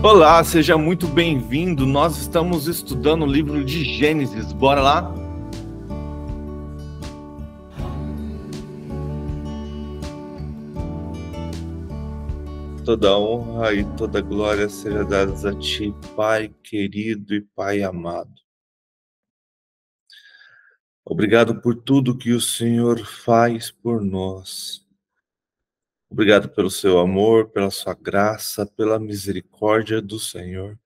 Olá, seja muito bem-vindo. Nós estamos estudando o livro de Gênesis. Bora lá? Toda honra e toda glória seja dadas a Ti, Pai querido e Pai amado. Obrigado por tudo que o Senhor faz por nós. Obrigado pelo seu amor, pela sua graça, pela misericórdia do Senhor,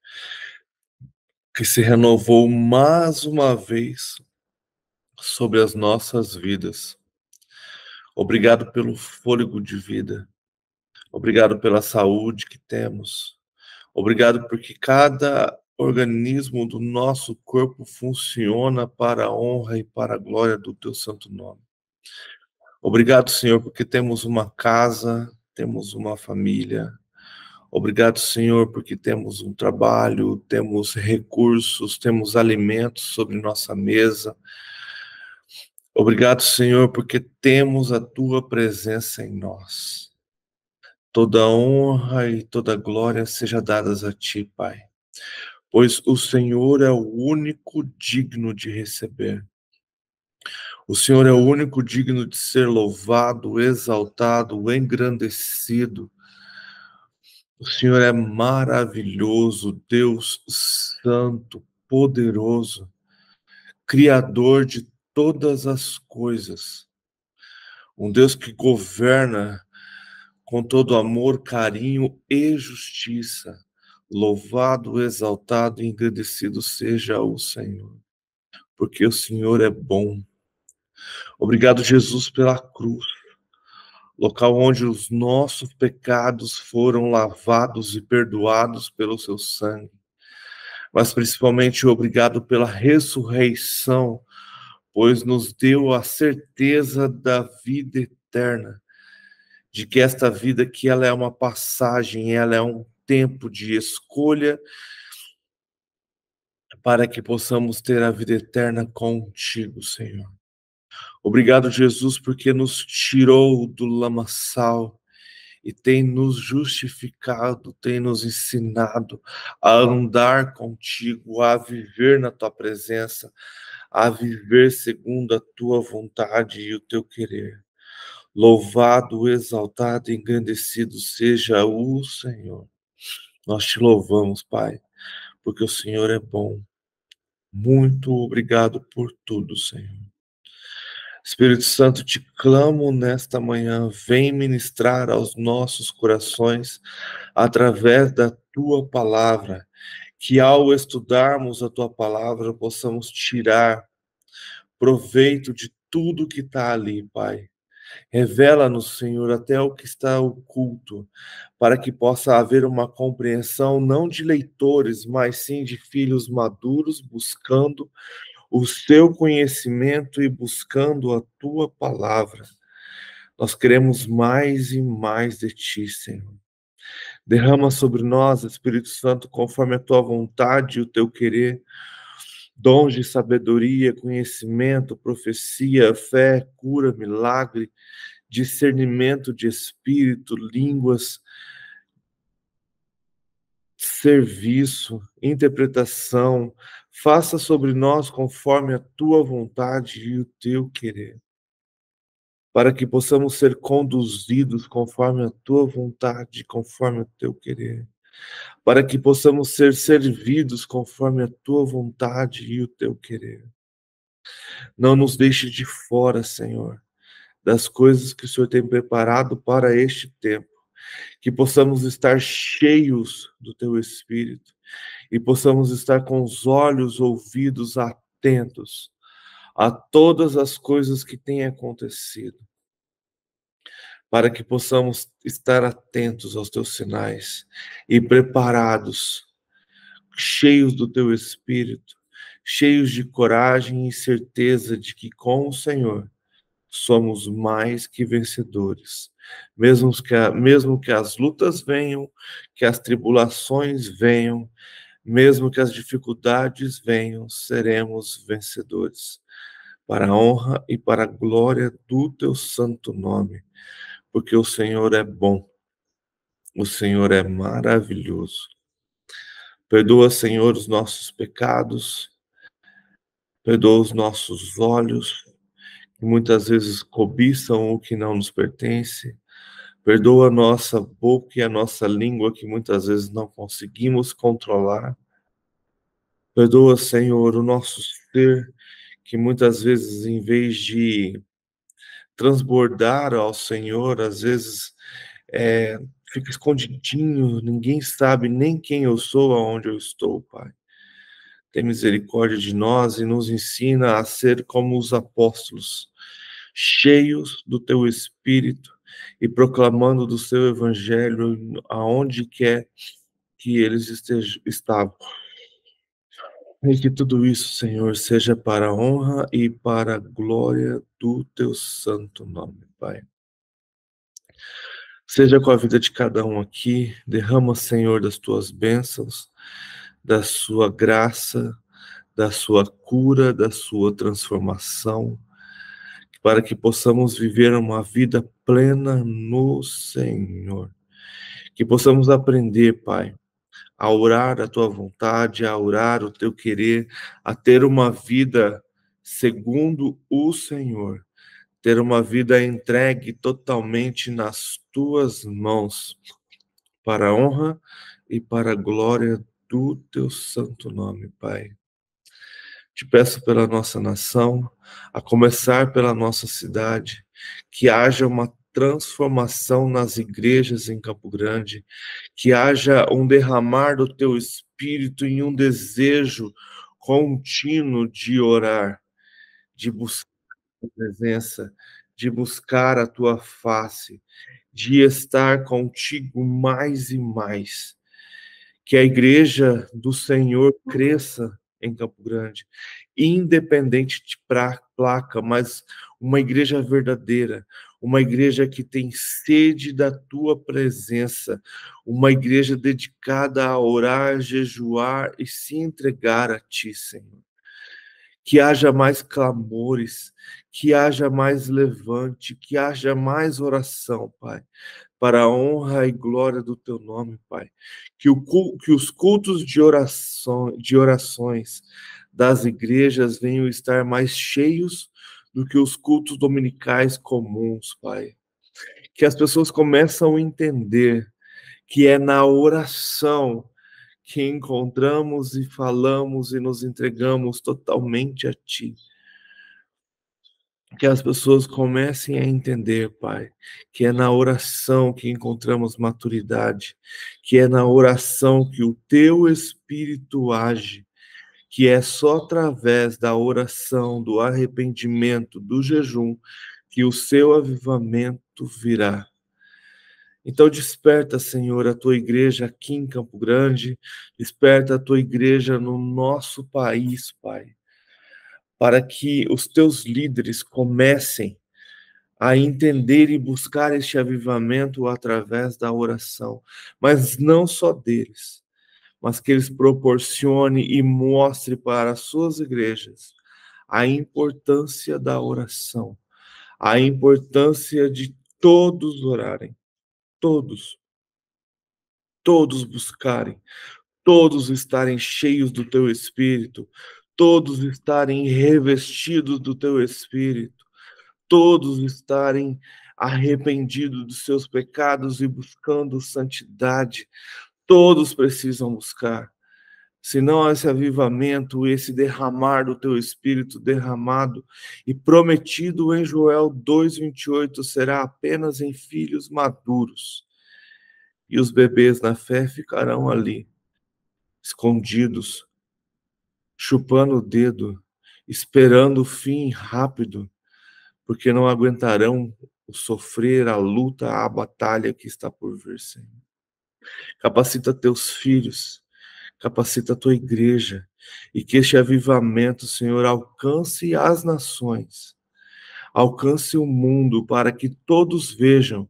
que se renovou mais uma vez sobre as nossas vidas. Obrigado pelo fôlego de vida. Obrigado pela saúde que temos. Obrigado porque cada organismo do nosso corpo funciona para a honra e para a glória do teu santo nome. Obrigado, Senhor, porque temos uma casa, temos uma família. Obrigado, Senhor, porque temos um trabalho, temos recursos, temos alimentos sobre nossa mesa. Obrigado, Senhor, porque temos a tua presença em nós. Toda honra e toda glória seja dadas a ti, Pai, pois o Senhor é o único digno de receber. O Senhor é o único digno de ser louvado, exaltado, engrandecido. O Senhor é maravilhoso, Deus santo, poderoso, Criador de todas as coisas. Um Deus que governa com todo amor, carinho e justiça. Louvado, exaltado e engrandecido seja o Senhor, porque o Senhor é bom. Obrigado, Jesus, pela cruz, local onde os nossos pecados foram lavados e perdoados pelo seu sangue. Mas principalmente obrigado pela ressurreição, pois nos deu a certeza da vida eterna, de que esta vida que ela é uma passagem, ela é um tempo de escolha para que possamos ter a vida eterna contigo, Senhor. Obrigado, Jesus, porque nos tirou do lamaçal e tem nos justificado, tem nos ensinado a andar contigo, a viver na tua presença, a viver segundo a tua vontade e o teu querer. Louvado, exaltado e engrandecido seja o Senhor. Nós te louvamos, Pai, porque o Senhor é bom. Muito obrigado por tudo, Senhor. Espírito Santo, te clamo nesta manhã, vem ministrar aos nossos corações através da tua palavra, que ao estudarmos a tua palavra possamos tirar proveito de tudo que está ali, Pai. Revela-nos, Senhor, até o que está oculto, para que possa haver uma compreensão não de leitores, mas sim de filhos maduros buscando o seu conhecimento e buscando a tua palavra. Nós queremos mais e mais de ti, Senhor. Derrama sobre nós, Espírito Santo, conforme a tua vontade e o teu querer, dons de sabedoria, conhecimento, profecia, fé, cura, milagre, discernimento de espírito, línguas, serviço, interpretação. Faça sobre nós conforme a tua vontade e o teu querer, para que possamos ser conduzidos conforme a tua vontade, conforme o teu querer, para que possamos ser servidos conforme a tua vontade e o teu querer. Não nos deixe de fora, Senhor, das coisas que o Senhor tem preparado para este tempo, que possamos estar cheios do teu Espírito e possamos estar com os olhos, ouvidos atentos a todas as coisas que têm acontecido, para que possamos estar atentos aos teus sinais e preparados, cheios do teu Espírito, cheios de coragem e certeza de que com o Senhor somos mais que vencedores. Mesmo que as lutas venham, que as tribulações venham, mesmo que as dificuldades venham, seremos vencedores. Para a honra e para a glória do teu santo nome. Porque o Senhor é bom, o Senhor é maravilhoso. Perdoa, Senhor, os nossos pecados, perdoa os nossos olhos, que muitas vezes cobiçam o que não nos pertence. Perdoa a nossa boca e a nossa língua, que muitas vezes não conseguimos controlar. Perdoa, Senhor, o nosso ser, que muitas vezes, em vez de transbordar ao Senhor, às vezes é, fica escondidinho, ninguém sabe nem quem eu sou, aonde eu estou, Pai. Tem misericórdia de nós e nos ensina a ser como os apóstolos, cheios do Teu Espírito e proclamando do Seu Evangelho aonde quer que eles estavam. E que tudo isso, Senhor, seja para a honra e para a glória do Teu santo nome, Pai. Seja com a vida de cada um aqui, derrama, Senhor, das Tuas bênçãos, da Sua graça, da Sua cura, da Sua transformação, para que possamos viver uma vida plena no Senhor. Que possamos aprender, Pai, a orar a Tua vontade, a orar o Teu querer, a ter uma vida segundo o Senhor, ter uma vida entregue totalmente nas Tuas mãos, para a honra e para a glória do Teu santo nome, Pai. Te peço pela nossa nação, a começar pela nossa cidade, que haja uma transformação nas igrejas em Campo Grande, que haja um derramar do Teu Espírito em um desejo contínuo de orar, de buscar a presença, de buscar a Tua face, de estar contigo mais e mais. Que a igreja do Senhor cresça em Campo Grande, independente de placa, mas uma igreja verdadeira, uma igreja que tem sede da tua presença, uma igreja dedicada a orar, jejuar e se entregar a ti, Senhor. Que haja mais clamores, que haja mais levante, que haja mais oração, Pai, para a honra e glória do teu nome, Pai. Que os cultos de orações das igrejas venham estar mais cheios do que os cultos dominicais comuns, Pai. Que as pessoas começam a entender que é na oração que encontramos e falamos e nos entregamos totalmente a Ti. Que as pessoas comecem a entender, Pai, que é na oração que encontramos maturidade, que é na oração que o Teu Espírito age, que é só através da oração, do arrependimento, do jejum, que o Seu avivamento virá. Então desperta, Senhor, a Tua igreja aqui em Campo Grande, desperta a Tua igreja no nosso país, Pai, para que os Teus líderes comecem a entender e buscar este avivamento através da oração, mas não só deles, mas que eles proporcione e mostre para as suas igrejas a importância da oração, a importância de todos orarem, todos, todos buscarem, todos estarem cheios do teu Espírito, todos estarem revestidos do teu Espírito, todos estarem arrependidos dos seus pecados e buscando santidade. Todos precisam buscar. Senão esse avivamento, esse derramar do teu Espírito derramado e prometido em Joel 2:28 será apenas em filhos maduros. E os bebês na fé ficarão ali, escondidos, chupando o dedo, esperando o fim rápido, porque não aguentarão o sofrer, a luta, a batalha que está por vir, Senhor. Capacita teus filhos, capacita a tua igreja, e que este avivamento, Senhor, alcance as nações, alcance o mundo, para que todos vejam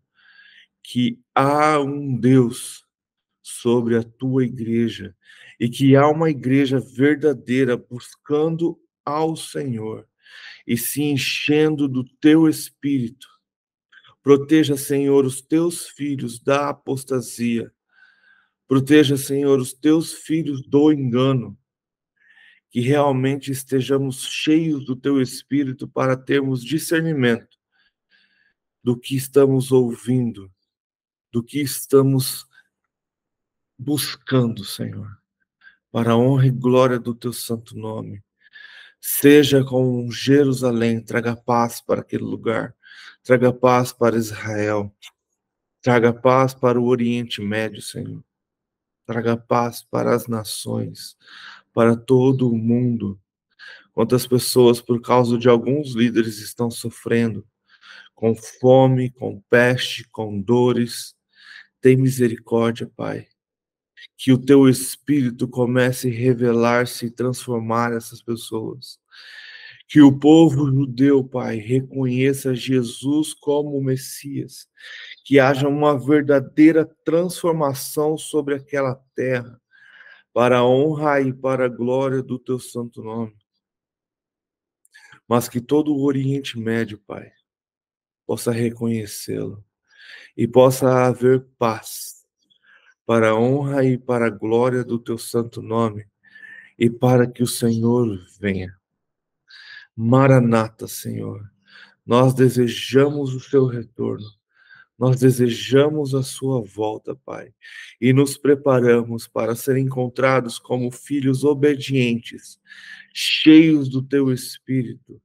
que há um Deus sobre a tua igreja, e que há uma igreja verdadeira buscando ao Senhor e se enchendo do teu Espírito. Proteja, Senhor, os teus filhos da apostasia. Proteja, Senhor, os teus filhos do engano, que realmente estejamos cheios do teu Espírito para termos discernimento do que estamos ouvindo, do que estamos buscando, Senhor, para a honra e glória do teu santo nome. Seja com Jerusalém, traga paz para aquele lugar, traga paz para Israel, traga paz para o Oriente Médio, Senhor, traga paz para as nações, para todo o mundo. Quantas pessoas, por causa de alguns líderes, estão sofrendo com fome, com peste, com dores. Tem misericórdia, Pai. Que o teu Espírito comece a revelar-se e transformar essas pessoas. Que o povo judeu, Pai, reconheça Jesus como o Messias. Que haja uma verdadeira transformação sobre aquela terra, para a honra e para a glória do teu santo nome. Mas que todo o Oriente Médio, Pai, possa reconhecê-lo e possa haver paz, para a honra e para a glória do teu santo nome, e para que o Senhor venha. Maranata, Senhor. Nós desejamos o seu retorno. Nós desejamos a sua volta, Pai, e nos preparamos para ser encontrados como filhos obedientes, cheios do teu Espírito,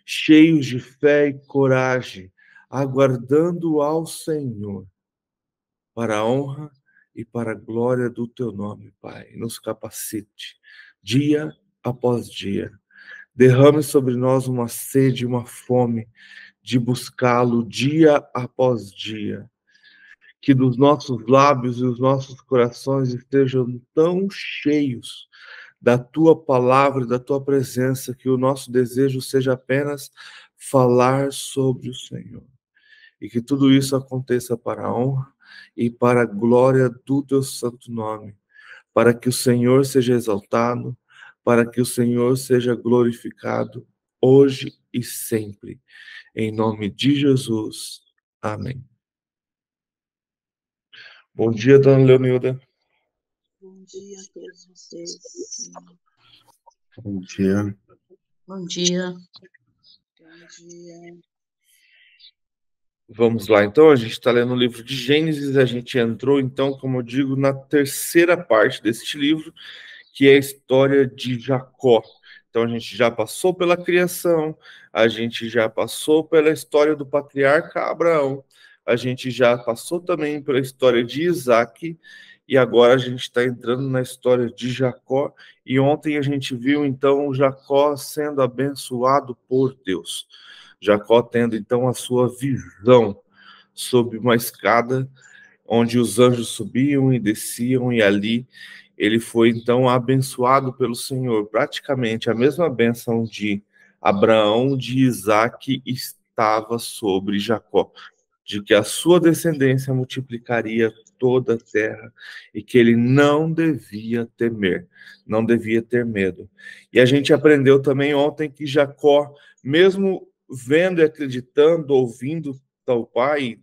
cheios de fé e coragem, aguardando ao Senhor, para a honra e para a glória do teu nome, Pai. Nos capacite, dia após dia. Derrame sobre nós uma sede, uma fome de buscá-lo dia após dia. Que dos nossos lábios e os nossos corações estejam tão cheios da tua palavra, da tua presença, que o nosso desejo seja apenas falar sobre o Senhor. E que tudo isso aconteça para a honra e para a glória do teu santo nome, para que o Senhor seja exaltado, para que o Senhor seja glorificado hoje e sempre. Em nome de Jesus. Amém. Bom dia, dona Leonilda. Bom dia a todos vocês. Bom dia. Bom dia. Bom dia. Vamos lá, então, a gente está lendo o livro de Gênesis, a gente entrou, então, como eu digo, na terceira parte deste livro, que é a história de Jacó. Então, a gente já passou pela criação, a gente já passou pela história do patriarca Abraão, a gente já passou também pela história de Isaac, e agora a gente está entrando na história de Jacó, e ontem a gente viu, então, Jacó sendo abençoado por Deus. Jacó tendo, então, a sua visão sobre uma escada, onde os anjos subiam e desciam, e ali ele foi, então, abençoado pelo Senhor. Praticamente a mesma bênção de Abraão, de Isaac, estava sobre Jacó, de que a sua descendência multiplicaria toda a terra e que ele não devia temer, não devia ter medo. E a gente aprendeu também ontem que Jacó, mesmo vendo e acreditando, ouvindo tal pai,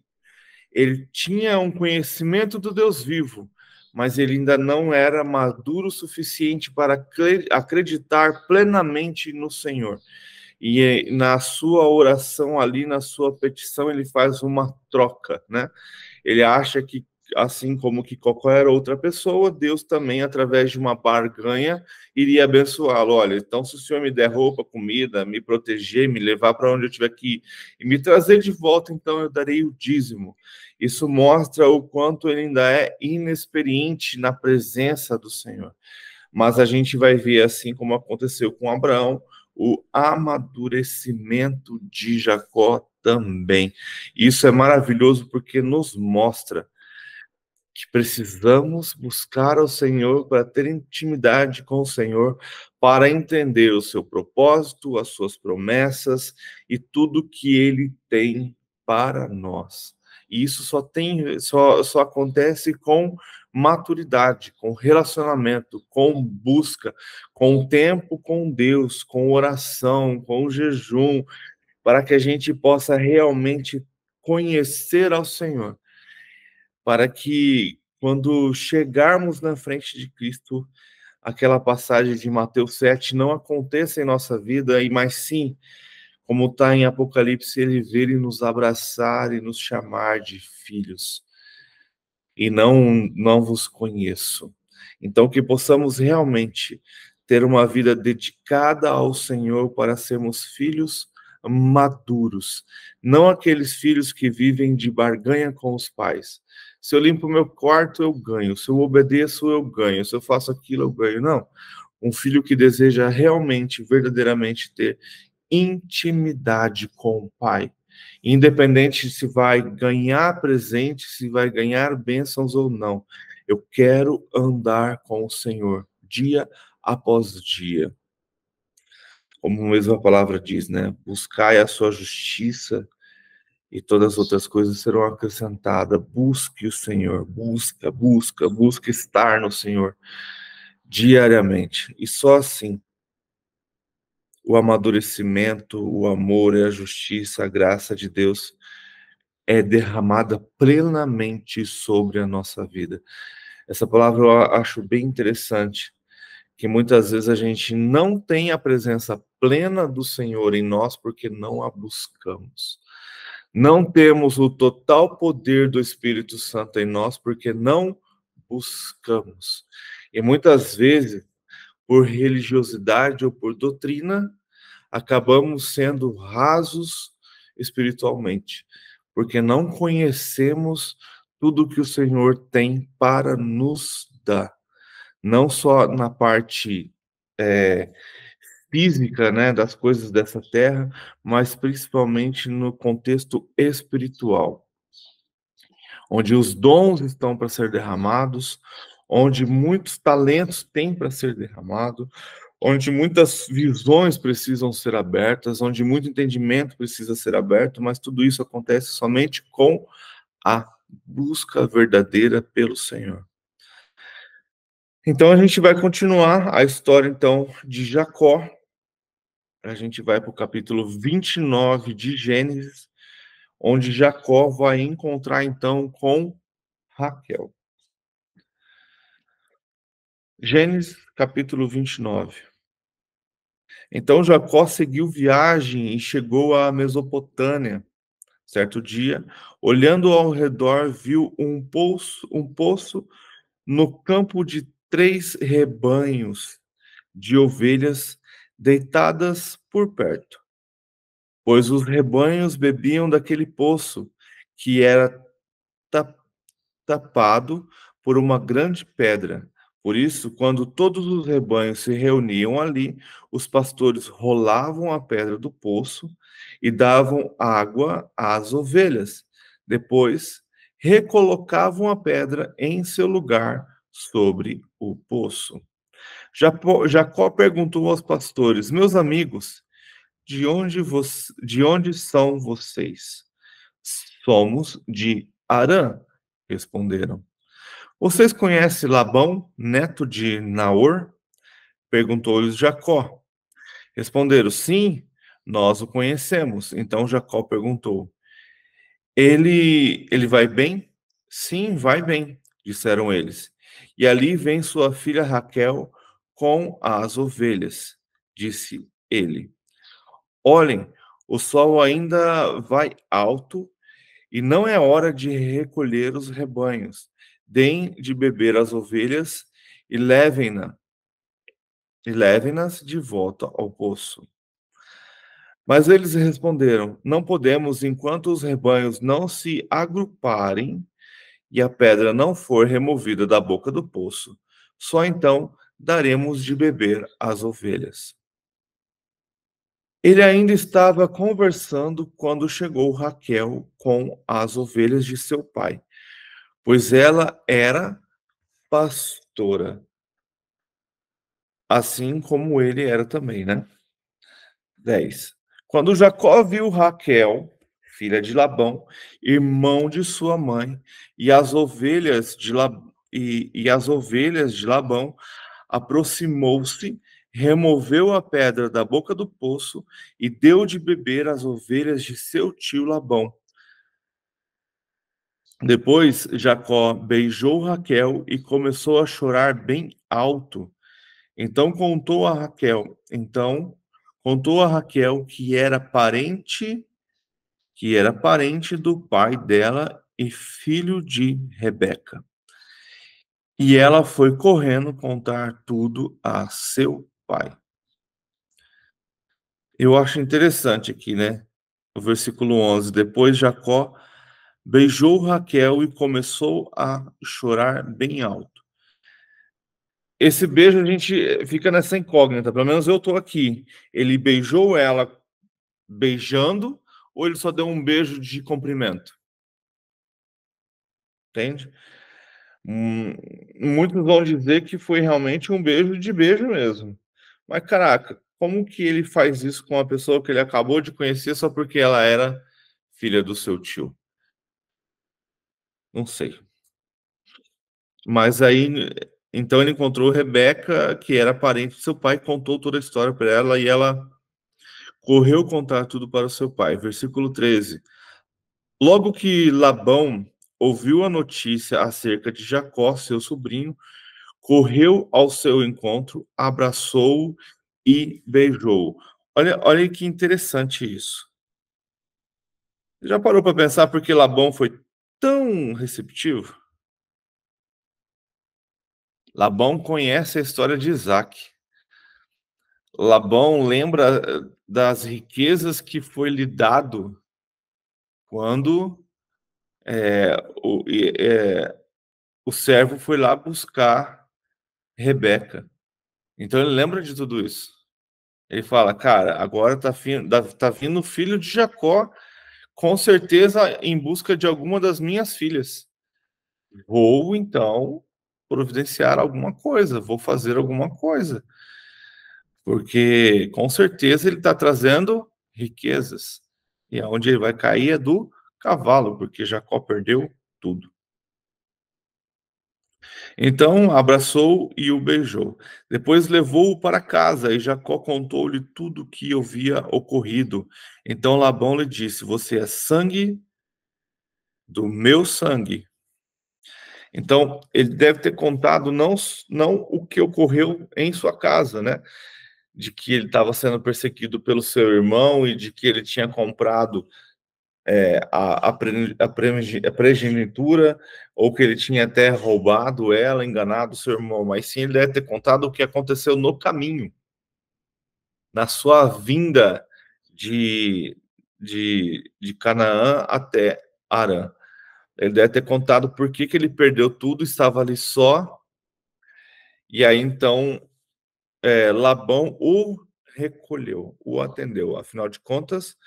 ele tinha um conhecimento do Deus vivo, mas ele ainda não era maduro o suficiente para acreditar plenamente no Senhor. E na sua oração ali, na sua petição, ele faz uma troca, né? Ele acha que, assim como que qualquer outra pessoa, Deus também, através de uma barganha, iria abençoá-lo. Olha, então se o Senhor me der roupa, comida, me proteger, me levar para onde eu tiver que ir e me trazer de volta, então eu darei o dízimo. Isso mostra o quanto ele ainda é inexperiente na presença do Senhor. Mas a gente vai ver, assim como aconteceu com Abraão, o amadurecimento de Jacó também. Isso é maravilhoso porque nos mostra que precisamos buscar ao Senhor para ter intimidade com o Senhor, para entender o seu propósito, as suas promessas e tudo que ele tem para nós. E isso só acontece com maturidade, com relacionamento, com busca, com tempo com Deus, com oração, com jejum, para que a gente possa realmente conhecer ao Senhor, para que quando chegarmos na frente de Cristo, aquela passagem de Mateus 7 não aconteça em nossa vida, mas sim, como está em Apocalipse, ele vir e nos abraçar e nos chamar de filhos. E não vos conheço. Então, que possamos realmente ter uma vida dedicada ao Senhor para sermos filhos maduros, não aqueles filhos que vivem de barganha com os pais. Se eu limpo meu quarto, eu ganho. Se eu obedeço, eu ganho. Se eu faço aquilo, eu ganho. Não. Um filho que deseja realmente, verdadeiramente ter intimidade com o Pai. Independente se vai ganhar presente, se vai ganhar bênçãos ou não. Eu quero andar com o Senhor dia após dia. Como mesmo a palavra diz, né? Buscai a sua justiça e todas as outras coisas serão acrescentadas. Busque o Senhor, busca estar no Senhor diariamente. E só assim o amadurecimento, o amor e a justiça, a graça de Deus é derramada plenamente sobre a nossa vida. Essa palavra eu acho bem interessante, que muitas vezes a gente não tem a presença plena do Senhor em nós porque não a buscamos. Não temos o total poder do Espírito Santo em nós porque não buscamos. E muitas vezes, por religiosidade ou por doutrina, acabamos sendo rasos espiritualmente, porque não conhecemos tudo que o Senhor tem para nos dar, não só na parte física, né, das coisas dessa terra, mas principalmente no contexto espiritual, onde os dons estão para ser derramados, onde muitos talentos têm para ser derramados, onde muitas visões precisam ser abertas, onde muito entendimento precisa ser aberto, mas tudo isso acontece somente com a busca verdadeira pelo Senhor. Então a gente vai continuar a história então de Jacó. A gente vai para o capítulo 29 de Gênesis, onde Jacó vai encontrar então com Raquel. Gênesis capítulo 29. Então Jacó seguiu viagem e chegou à Mesopotâmia. Certo dia, olhando ao redor, viu um poço no campo de 3 rebanhos de ovelhas deitadas por perto, pois os rebanhos bebiam daquele poço, que era ta- tapado por uma grande pedra. Por isso, quando todos os rebanhos se reuniam ali, os pastores rolavam a pedra do poço e davam água às ovelhas. Depois, recolocavam a pedra em seu lugar sobre o poço. Jacó perguntou aos pastores: Meus amigos, de onde são vocês? Somos de Arã, responderam. Vocês conhecem Labão, neto de Naor? Perguntou-lhes Jacó. Responderam, sim, nós o conhecemos. Então Jacó perguntou, ele vai bem? Sim, vai bem, disseram eles. E ali vem sua filha Raquel com as ovelhas, disse ele. Olhem, o sol ainda vai alto e não é hora de recolher os rebanhos. Deem de beber as ovelhas e levem-nas de volta ao poço. Mas eles responderam: Não podemos enquanto os rebanhos não se agruparem e a pedra não for removida da boca do poço. Só então daremos de beber às ovelhas. Ele ainda estava conversando quando chegou Raquel com as ovelhas de seu pai, pois ela era pastora, assim como ele era também, né? 10. Quando Jacó viu Raquel, filha de Labão, irmão de sua mãe, e as ovelhas de, as ovelhas de Labão, aproximou-se, removeu a pedra da boca do poço e deu de beber às ovelhas de seu tio Labão. Depois, Jacó beijou Raquel e começou a chorar bem alto. Então contou a Raquel que era parente do pai dela e filho de Rebeca. E ela foi correndo contar tudo a seu pai. Eu acho interessante aqui, né? O versículo 11. Depois Jacó beijou Raquel e começou a chorar bem alto. Esse beijo a gente fica nessa incógnita, pelo menos eu estou aqui. Ele beijou ela beijando ou ele só deu um beijo de cumprimento? Entende? Muitos vão dizer que foi realmente um beijo de beijo mesmo. Mas, caraca, como que ele faz isso com uma pessoa que ele acabou de conhecer só porque ela era filha do seu tio? Não sei. Mas aí, então ele encontrou Rebeca, que era parente do seu pai, contou toda a história para ela e ela correu contar tudo para o seu pai. Versículo 13. Logo que Labão ouviu a notícia acerca de Jacó, seu sobrinho, correu ao seu encontro, abraçou-o e beijou-o. Olha que interessante isso. Já parou para pensar por que Labão foi tão receptivo? Labão conhece a história de Isaac. Labão lembra das riquezas que foi lhe dado quando é, o, é, o servo foi lá buscar Rebeca. Então ele lembra de tudo isso. Ele fala, cara, agora tá vindo o filho de Jacó, com certeza em busca de alguma das minhas filhas. Vou, então, providenciar alguma coisa, vou fazer alguma coisa. Porque, com certeza, ele está trazendo riquezas. E aonde ele vai cair é do cavalo, porque Jacó perdeu tudo. Então abraçou e o beijou. Depois levou-o para casa e Jacó contou-lhe tudo o que havia ocorrido. Então Labão lhe disse: Você é sangue do meu sangue. Então ele deve ter contado não o que ocorreu em sua casa, né? De que ele estava sendo perseguido pelo seu irmão e de que ele tinha comprado a primogenitura, ou que ele tinha até roubado ela, enganado seu irmão, mas sim ele deve ter contado o que aconteceu no caminho, na sua vinda de Canaã até Arã. Ele deve ter contado por que ele perdeu tudo, estava ali só, e aí então Labão o recolheu, o atendeu. Afinal de contas,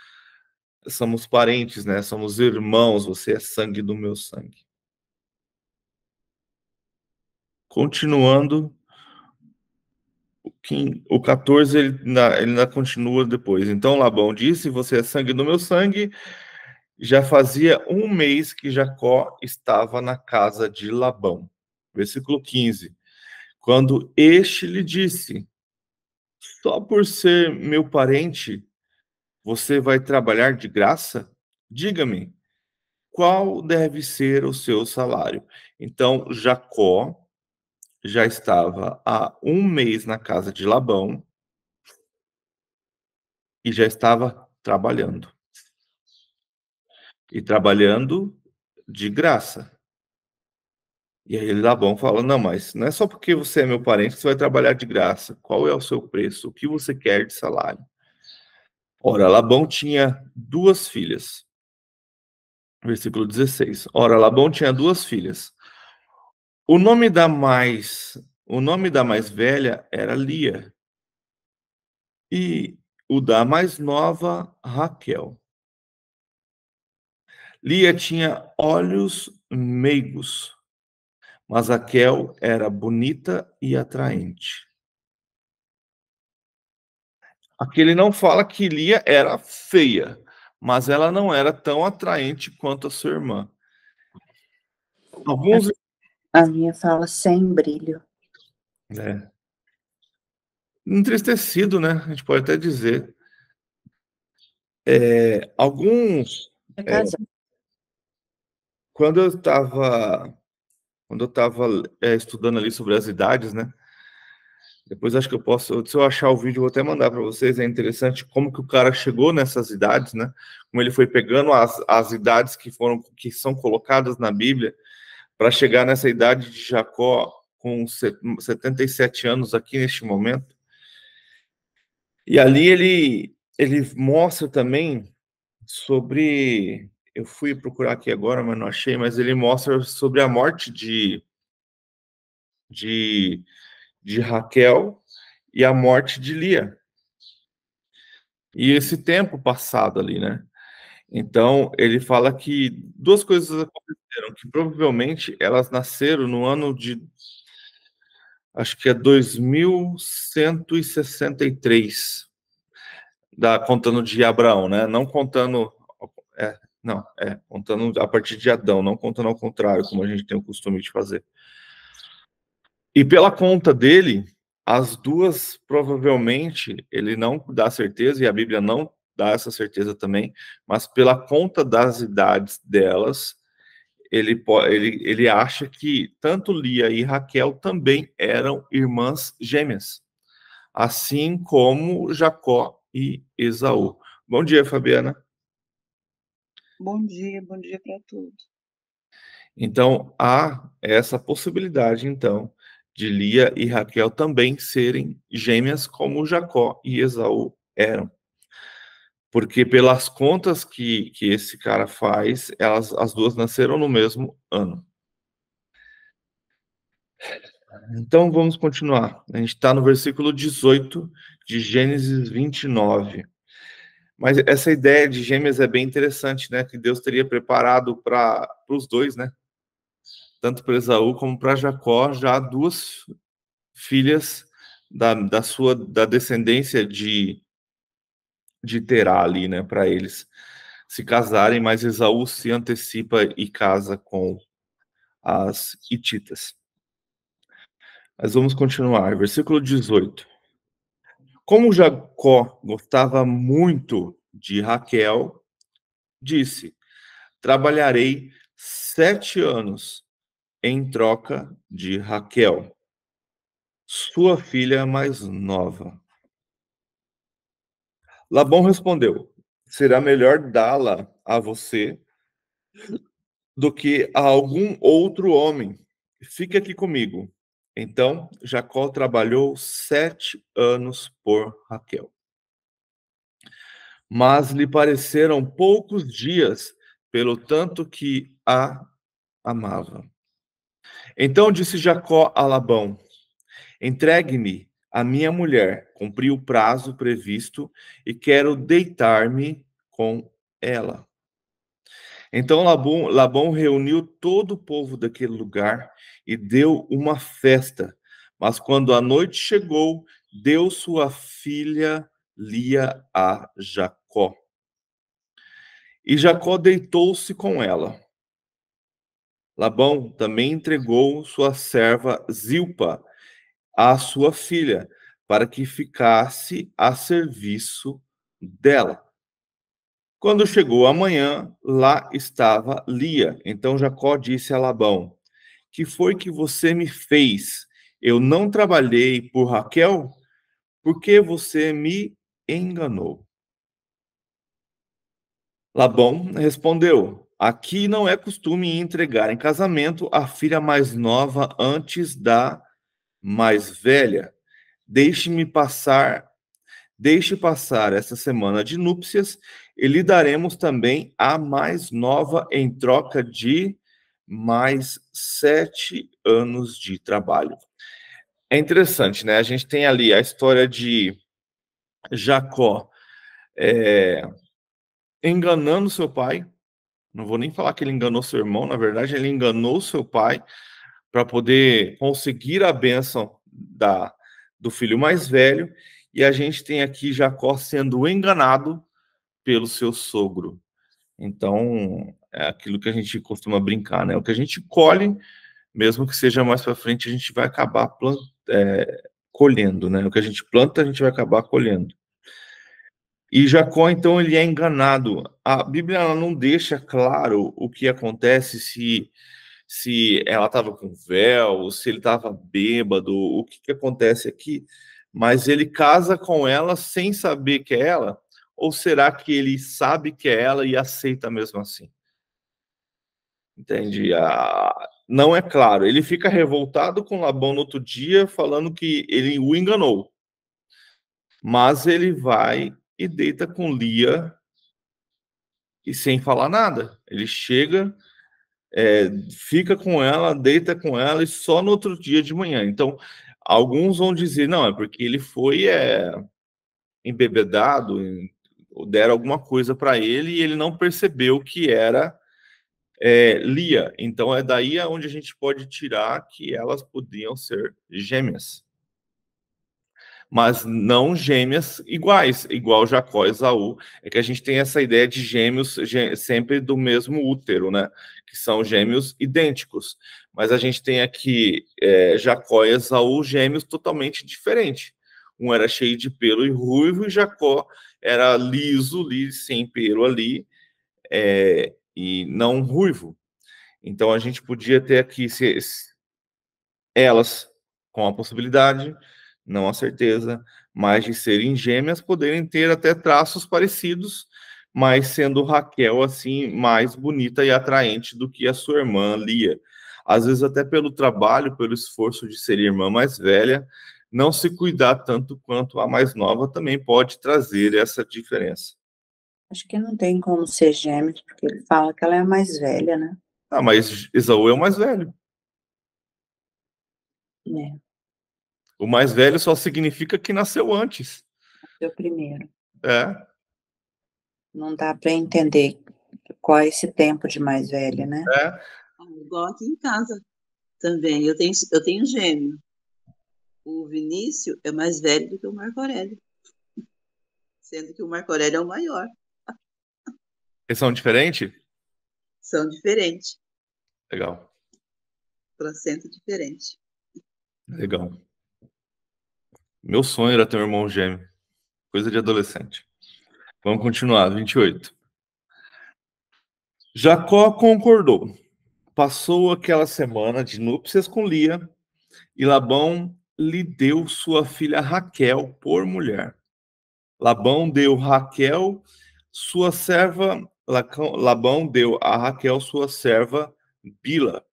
somos parentes, né? Somos irmãos, você é sangue do meu sangue. Continuando, o 14 ele ainda continua depois. Então Labão disse: Você é sangue do meu sangue. Já fazia um mês que Jacó estava na casa de Labão. Versículo 15. Quando este lhe disse: Só por ser meu parente, você vai trabalhar de graça? Diga-me, qual deve ser o seu salário? Então Jacó já estava há um mês na casa de Labão e já estava trabalhando. E trabalhando de graça. E aí Labão fala, não, mas não é só porque você é meu parente que você vai trabalhar de graça. Qual é o seu preço? O que você quer de salário? Ora, Labão tinha duas filhas. Versículo 16. Ora, Labão tinha duas filhas. O nome da mais velha era Lia. E o da mais nova, Raquel. Lia tinha olhos meigos, mas Raquel era bonita e atraente. Aqui ele não fala que Lia era feia, mas ela não era tão atraente quanto a sua irmã. Alguns, A minha fala sem brilho. entristecido, né? A gente pode até dizer. Alguns É casado. Quando eu estava estudando ali sobre as idades, né? Depois acho que eu posso, se eu achar o vídeo, eu vou até mandar para vocês. É interessante como que o cara chegou nessas idades, né? Como ele foi pegando as idades que são colocadas na Bíblia para chegar nessa idade de Jacó com 77 anos aqui neste momento. E ali ele mostra também sobre, eu fui procurar aqui agora, mas não achei, mas ele mostra sobre a morte de, de Raquel e a morte de Lia. E esse tempo passado ali, né? Então, ele fala que duas coisas aconteceram, que provavelmente elas nasceram no ano de, acho que é 2163, contando de Abraão, né? Não contando, contando a partir de Adão, não contando ao contrário, como a gente tem o costume de fazer. E pela conta dele, as duas provavelmente, ele não dá certeza, e a Bíblia não dá essa certeza também, mas pela conta das idades delas, ele acha que tanto Lia e Raquel também eram irmãs gêmeas, assim como Jacó e Esaú. Bom dia, Fabiana. Bom dia para todos. Então, há essa possibilidade, então, de Lia e Raquel também serem gêmeas como Jacó e Esaú eram. Porque pelas contas que esse cara faz, as duas nasceram no mesmo ano. Então, vamos continuar. A gente está no versículo 18 de Gênesis 29. Mas essa ideia de gêmeas é bem interessante, né? Que Deus teria preparado para os dois, né? Tanto para Esaú como para Jacó, já duas filhas da descendência de Terá ali, né? Para eles se casarem, mas Esaú se antecipa e casa com as hititas. Mas vamos continuar. Versículo 18. Como Jacó gostava muito de Raquel, disse: trabalharei 7 anos em troca de Raquel, sua filha mais nova. Labão respondeu: será melhor dá-la a você do que a algum outro homem. Fique aqui comigo. Então Jacó trabalhou 7 anos por Raquel. Mas lhe pareceram poucos dias, pelo tanto que a amava. Então disse Jacó a Labão: entregue-me a minha mulher, cumpri o prazo previsto e quero deitar-me com ela. Então Labão reuniu todo o povo daquele lugar e deu uma festa. Mas quando a noite chegou, deu sua filha Lia a Jacó. E Jacó deitou-se com ela. Labão também entregou sua serva Zilpa à sua filha, para que ficasse a serviço dela. Quando chegou a manhã, lá estava Lia. Então Jacó disse a Labão: que foi que você me fez? Eu não trabalhei por Raquel? Por que você me enganou? Labão respondeu: aqui não é costume entregar em casamento a filha mais nova antes da mais velha. Deixe-me passar, deixe passar essa semana de núpcias e lhe daremos também a mais nova em troca de mais 7 anos de trabalho. É interessante, né? A gente tem ali a história de Jacó enganando seu pai. Não vou nem falar que ele enganou seu irmão, na verdade, ele enganou seu pai para poder conseguir a bênção do filho mais velho. E a gente tem aqui Jacó sendo enganado pelo seu sogro. Então, é aquilo que a gente costuma brincar, né? O que a gente colhe, mesmo que seja mais para frente, a gente vai acabar colhendo, né? O que a gente planta, a gente vai acabar colhendo. E Jacó, então, ele é enganado. A Bíblia ela não deixa claro o que acontece se ela estava com véu, se ele estava bêbado, o que acontece aqui. Mas ele casa com ela sem saber que é ela? Ou será que ele sabe que é ela e aceita mesmo assim? Entende? Não é claro. Ele fica revoltado com Labão no outro dia, falando que ele o enganou. Mas ele vai e deita com Lia e sem falar nada. Ele chega, fica com ela, deita com ela e só no outro dia de manhã. Então, alguns vão dizer, não, é porque ele foi embebedado, deram alguma coisa para ele e ele não percebeu que era Lia. Então, é daí onde a gente pode tirar que elas podiam ser gêmeas. Mas não gêmeas iguais, igual Jacó e Esaú. É que a gente tem essa ideia de gêmeos sempre do mesmo útero, né? Que são gêmeos idênticos. Mas a gente tem aqui Jacó e Esaú, gêmeos totalmente diferentes. Um era cheio de pelo e ruivo, e Jacó era liso, sem pelo ali, e não ruivo. Então a gente podia ter aqui elas com a possibilidade, não a certeza, mas de serem gêmeas, poderem ter até traços parecidos, mas sendo Raquel assim mais bonita e atraente do que a sua irmã Lia. Às vezes até pelo trabalho, pelo esforço de ser irmã mais velha, não se cuidar tanto quanto a mais nova também pode trazer essa diferença. Acho que não tem como ser gêmeos, porque ele fala que ela é a mais velha, né? Ah, mas Esaú é o mais velho. É, O mais velho só significa que nasceu antes. foi o primeiro. É. Não dá para entender qual é esse tempo de mais velha, né? Igual aqui em casa também. Eu tenho gêmeo. O Vinícius é mais velho do que o Marco Aurélio. Sendo que o Marco Aurélio é o maior. Eles são diferentes? São diferentes. Legal. Placenta diferente. Legal. Meu sonho era ter um irmão gêmeo. Coisa de adolescente. Vamos continuar, 28. Jacó concordou. Passou aquela semana de núpcias com Lia e Labão lhe deu sua filha Raquel por mulher. Labão deu Raquel sua serva, Labão deu a Raquel sua serva Bila,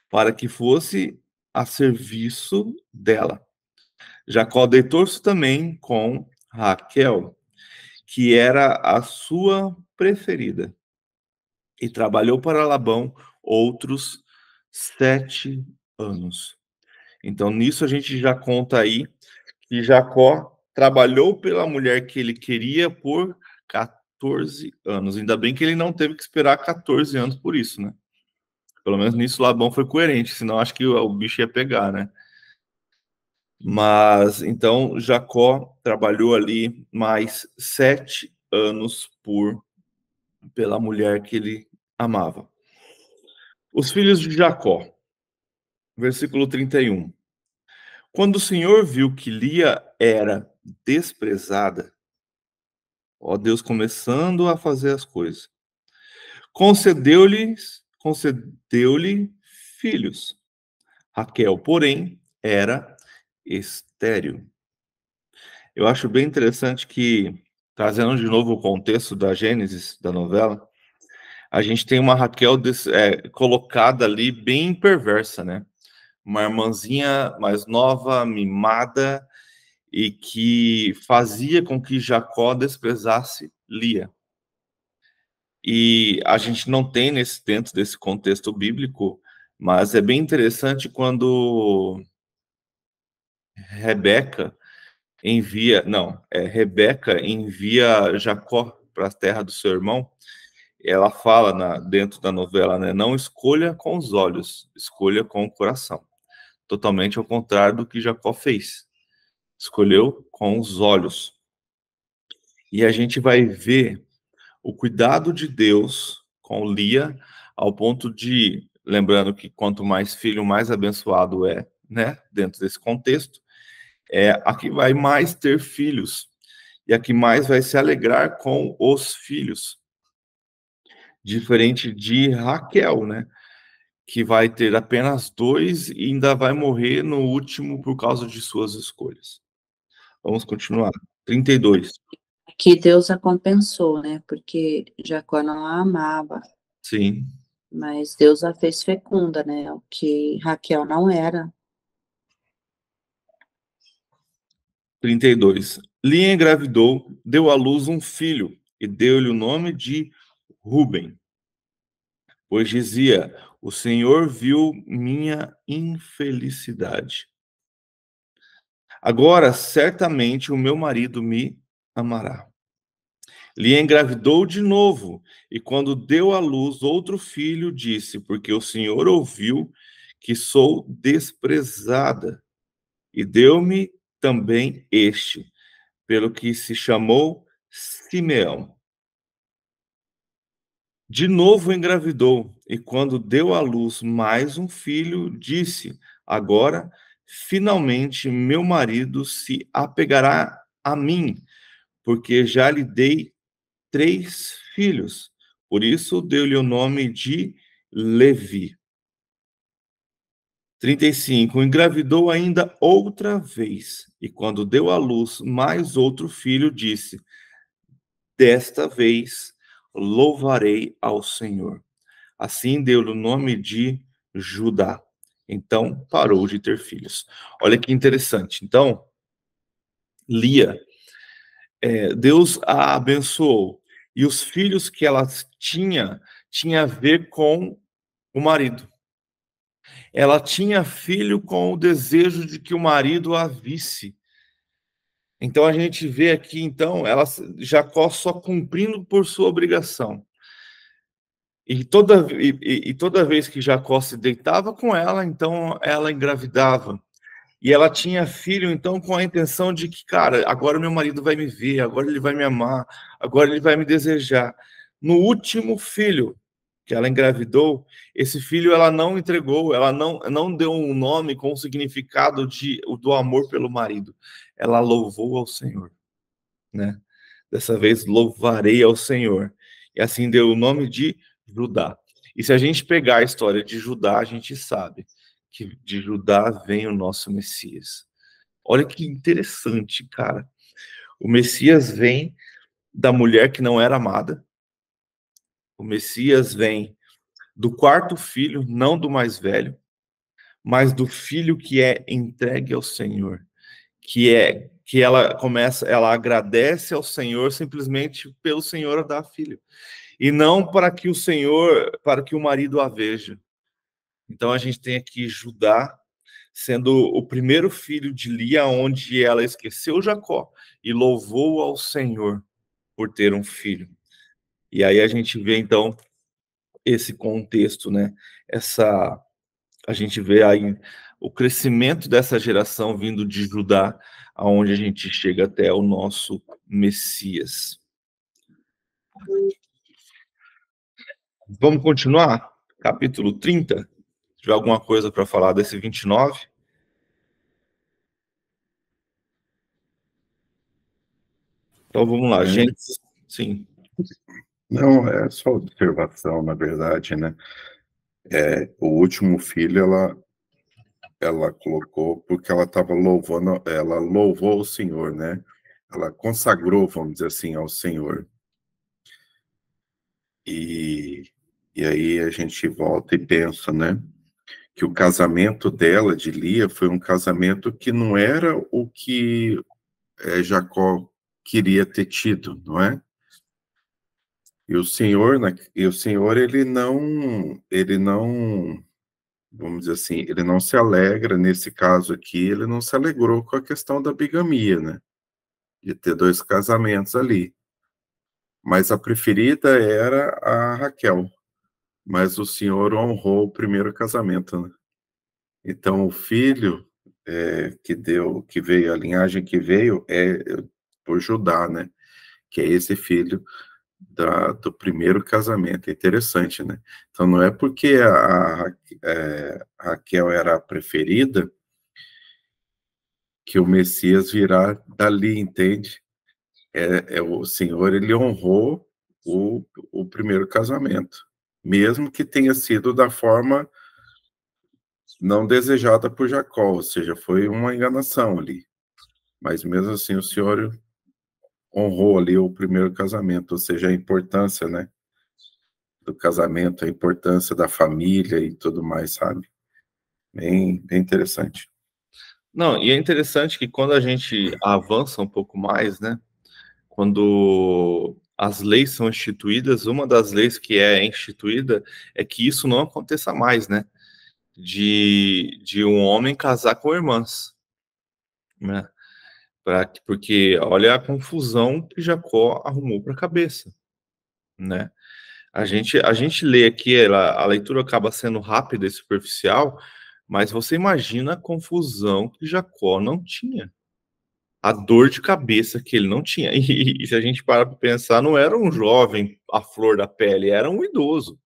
para que fosse a serviço dela. Jacó deitou-se também com Raquel, que era a sua preferida, e trabalhou para Labão outros 7 anos. Então, nisso a gente já conta aí que Jacó trabalhou pela mulher que ele queria por 14 anos. Ainda bem que ele não teve que esperar 14 anos por isso, né? Pelo menos nisso Labão foi coerente, senão acho que o bicho ia pegar, né? Mas, então, Jacó trabalhou ali mais 7 anos pela mulher que ele amava. Os filhos de Jacó, versículo 31. Quando o Senhor viu que Lia era desprezada, ó Deus começando a fazer as coisas, concedeu-lhe filhos. Raquel, porém, era estéril. Eu acho bem interessante que, trazendo de novo o contexto da Gênesis, da novela, a gente tem uma Raquel colocada ali bem perversa, né? Uma irmãzinha mais nova, mimada, e que fazia com que Jacó desprezasse Lia. E a gente não tem dentro desse contexto bíblico, mas é bem interessante quando Rebeca envia Jacó para a terra do seu irmão. Ela fala dentro da novela, né? Não escolha com os olhos, escolha com o coração. Totalmente ao contrário do que Jacó fez. Escolheu com os olhos. E a gente vai ver o cuidado de Deus com Lia, ao ponto de, lembrando que quanto mais filho, mais abençoado é, né? Dentro desse contexto, a que vai mais ter filhos. e a que mais vai se alegrar com os filhos. Diferente de Raquel, né? Que vai ter apenas 2 e ainda vai morrer no último por causa de suas escolhas. Vamos continuar. 32. Que Deus a compensou, né? Porque Jacó não a amava, Sim. mas Deus a fez fecunda, né? O que Raquel não era. 32. Lia engravidou, deu à luz um filho e deu-lhe o nome de Ruben, pois dizia: o Senhor viu minha infelicidade. Agora, certamente, o meu marido me amará. Lia engravidou de novo, e quando deu à luz outro filho, disse: porque o Senhor ouviu que sou desprezada, e deu-me também este, pelo que se chamou Simeão. De novo engravidou, e quando deu à luz mais um filho, disse: agora, finalmente, meu marido se apegará a mim, porque já lhe dei 3 filhos. Por isso deu-lhe o nome de Levi. 35. Engravidou ainda outra vez, e quando deu à luz mais outro filho, disse: desta vez louvarei ao Senhor. Assim deu-lhe o nome de Judá. Então parou de ter filhos. Olha que interessante. Então, Lia, Deus a abençoou. E os filhos que ela tinha a ver com o marido. Ela tinha filho com o desejo de que o marido a visse. Então a gente vê aqui, então, Jacó só cumprindo por sua obrigação. E toda vez que Jacó se deitava com ela, então ela engravidava. E ela tinha filho, então, com a intenção de que, cara, agora meu marido vai me ver, agora ele vai me amar, agora ele vai me desejar. No último filho que ela engravidou, esse filho ela não entregou, ela não deu um nome com o significado do amor pelo marido. Ela louvou ao Senhor, né? Dessa vez louvarei ao Senhor. E assim deu o nome de Judá. E se a gente pegar a história de Judá, a gente sabe que de Judá vem o nosso Messias. Olha que interessante, cara. O Messias vem da mulher que não era amada. O Messias vem do quarto filho, não do mais velho, mas do filho que é entregue ao Senhor, que ela agradece ao Senhor simplesmente pelo Senhor dar filho, e não para que o marido a veja. Então a gente tem aqui Judá sendo o primeiro filho de Lia, onde ela esqueceu Jacó e louvou ao Senhor por ter um filho. E aí a gente vê então esse contexto, né? A gente vê aí o crescimento dessa geração vindo de Judá, aonde a gente chega até o nosso Messias. Vamos continuar? Capítulo 30. Se tiver alguma coisa para falar desse 29? Então vamos lá, Gênesis. Sim. Não, é só observação, na verdade, né? O último filho, ela colocou porque ela estava louvando, ela louvou o Senhor, né? Ela consagrou, vamos dizer assim, ao Senhor. E aí a gente volta e pensa, né? Que o casamento dela, de Lia, foi um casamento que não era o que Jacó queria ter tido, não é? E o Senhor, ele não, vamos dizer assim, ele não se alegra, nesse caso aqui, ele não se alegrou com a questão da bigamia, né? De ter 2 casamentos ali. Mas a preferida era a Raquel. Mas o Senhor honrou o primeiro casamento, né? Então, o filho que veio, a linhagem que veio por Judá, né? Que é esse filho do primeiro casamento. É interessante, né? Então, não é porque a Raquel era a preferida que o Messias virá dali, entende? O Senhor, ele honrou o primeiro casamento, mesmo que tenha sido da forma não desejada por Jacó, ou seja, foi uma enganação ali. Mas mesmo assim o Senhor honrou ali o primeiro casamento, ou seja, a importância, né, do casamento, a importância da família e tudo mais, sabe? Bem interessante. Não, e é interessante que quando a gente avança um pouco mais, né, quando as leis são instituídas, uma das leis que é instituída é que isso não aconteça mais, né, de um homem casar com irmãs, né, porque olha a confusão que Jacó arrumou para a cabeça, né. A gente lê aqui, a leitura acaba sendo rápida e superficial, mas você imagina a confusão que Jacó não tinha. A dor de cabeça que ele não tinha. E se a gente para para pensar, não era um jovem à flor da pele, era um idoso.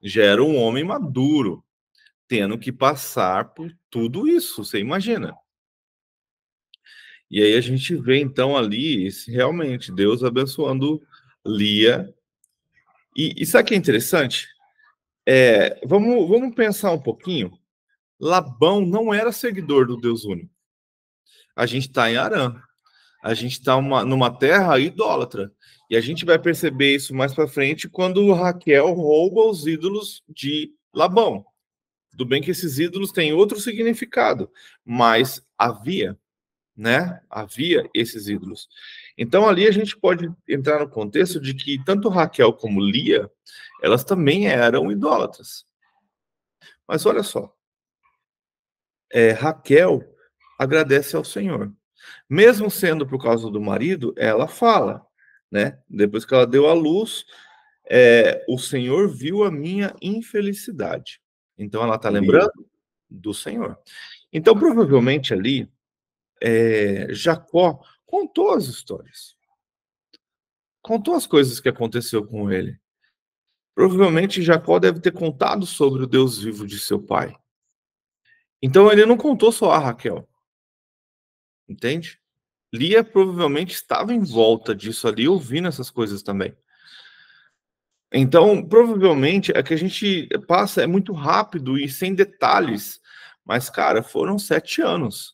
Já era um homem maduro, tendo que passar por tudo isso, você imagina. E aí a gente vê, então, ali, realmente, Deus abençoando Lia. E sabe o que é interessante? Vamos pensar um pouquinho. Labão não era seguidor do Deus único. A gente está em Harã. A gente está numa terra idólatra. E a gente vai perceber isso mais para frente quando Raquel rouba os ídolos de Labão. Tudo bem que esses ídolos têm outro significado, mas havia, né? Havia esses ídolos. Então ali a gente pode entrar no contexto de que tanto Raquel como Lia, elas também eram idólatras. Mas olha só, Raquel agradece ao Senhor. Mesmo sendo por causa do marido, ela fala, né? Depois que ela deu à luz, o Senhor viu a minha infelicidade. Então ela está lembrando do Senhor. Então provavelmente ali Jacó contou as histórias, contou as coisas que aconteceu com ele. Provavelmente Jacó deve ter contado sobre o Deus vivo de seu pai. Então ele não contou só a Raquel, entende? Lia provavelmente estava em volta disso ali, ouvindo essas coisas também. Então, provavelmente, é que a gente passa, é muito rápido e sem detalhes. Mas, cara, foram 7 anos.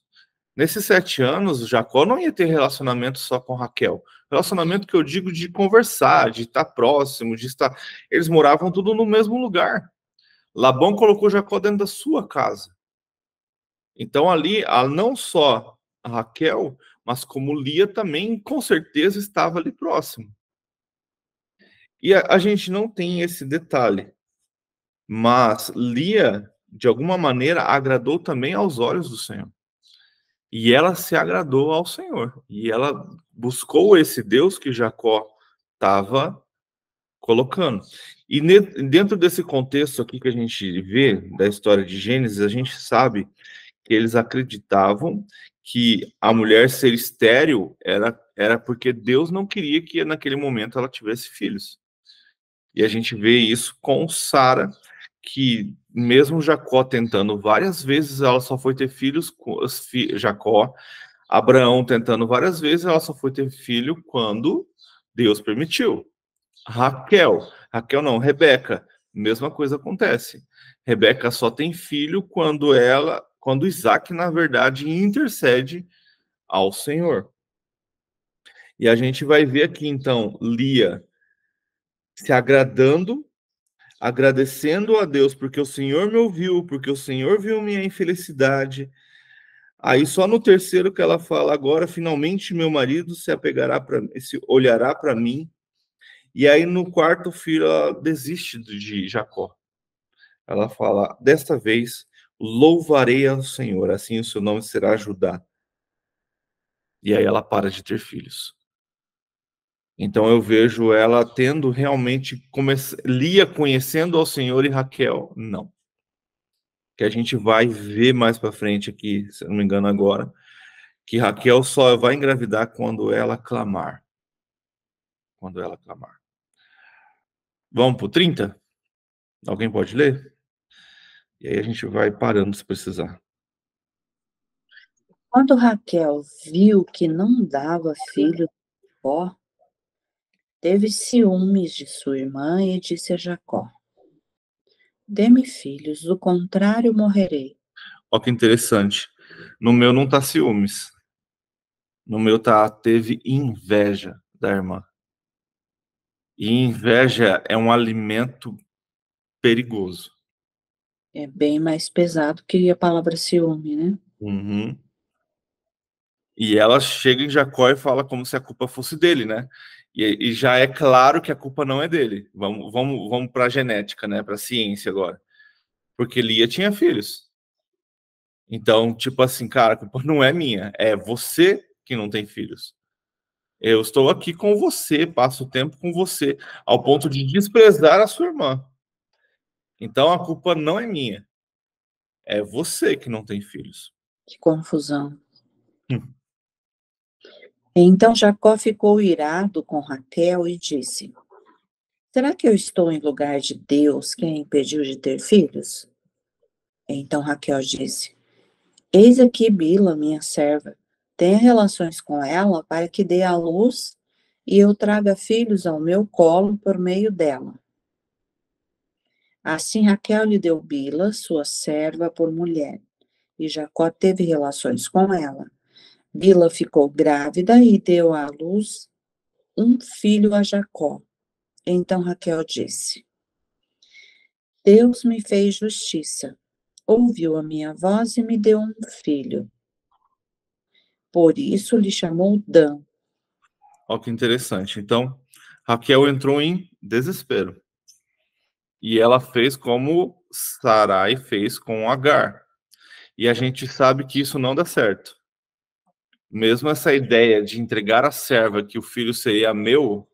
Nesses 7 anos, Jacó não ia ter relacionamento só com Raquel. Relacionamento que eu digo de conversar, de estar próximo, de estar... Eles moravam tudo no mesmo lugar. Labão colocou Jacó dentro da sua casa. Então, ali, não só a Raquel, mas como Lia também, com certeza, estava ali próximo. E a gente não tem esse detalhe. Mas Lia, de alguma maneira, agradou também aos olhos do Senhor. E ela se agradou ao Senhor. E ela buscou esse Deus que Jacó estava colocando. E dentro desse contexto aqui que a gente vê, da história de Gênesis, a gente sabe que eles acreditavam que a mulher ser estéril era porque Deus não queria que naquele momento ela tivesse filhos. E a gente vê isso com Sara, que mesmo Jacó tentando várias vezes, ela só foi ter filhos com Jacó, Abraão tentando várias vezes, ela só foi ter filho quando Deus permitiu. Raquel não, Rebeca, mesma coisa acontece. Rebeca só tem filho quando Isaac, na verdade, intercede ao Senhor. E a gente vai ver aqui, então, Lia se agradecendo a Deus, porque o Senhor me ouviu, porque o Senhor viu minha infelicidade. Aí só no terceiro que ela fala, agora finalmente meu marido se apegará para mim, se olhará para mim. E aí no quarto filho ela desiste de Jacó. Ela fala, desta vez louvarei ao Senhor, assim o seu nome será Judá. E aí ela para de ter filhos. Então eu vejo ela tendo realmente, Lia conhecendo ao Senhor e Raquel, não. Que a gente vai ver mais para frente aqui, se eu não me engano agora, que Raquel só vai engravidar quando ela clamar. Quando ela clamar. Vamos para o 30? Alguém pode ler? E aí a gente vai parando se precisar. Quando Raquel viu que não dava filho Jacó, teve ciúmes de sua irmã e disse a Jacó: dê-me filhos, do contrário morrerei. Olha que interessante. No meu não tá ciúmes. No meu teve inveja da irmã. E inveja é um alimento perigoso. É bem mais pesado que a palavra ciúme, né? Uhum. E ela chega em Jacó e fala como se a culpa fosse dele, né? E já é claro que a culpa não é dele. Vamos para a genética, né? Para a ciência agora. Porque Lia tinha filhos. Então, tipo assim, cara, a culpa não é minha. É você que não tem filhos. Eu estou aqui com você, passo tempo com você, ao ponto de desprezar a sua irmã. Então, a culpa não é minha. É você que não tem filhos. Que confusão. Então Jacó ficou irado com Raquel e disse: será que eu estou em lugar de Deus que a impediu de ter filhos? Então Raquel disse: eis aqui Bila, minha serva. Tenha relações com ela para que dê à luz e eu traga filhos ao meu colo por meio dela. Assim Raquel lhe deu Bila, sua serva, por mulher, e Jacó teve relações com ela. Bila ficou grávida e deu à luz um filho a Jacó. Então Raquel disse: Deus me fez justiça, ouviu a minha voz e me deu um filho. Por isso lhe chamou Dan. Olha que interessante. Então, Raquel entrou em desespero. E ela fez como Sarai fez com Agar. E a gente sabe que isso não dá certo. Mesmo essa ideia de entregar a serva que o filho seria meu,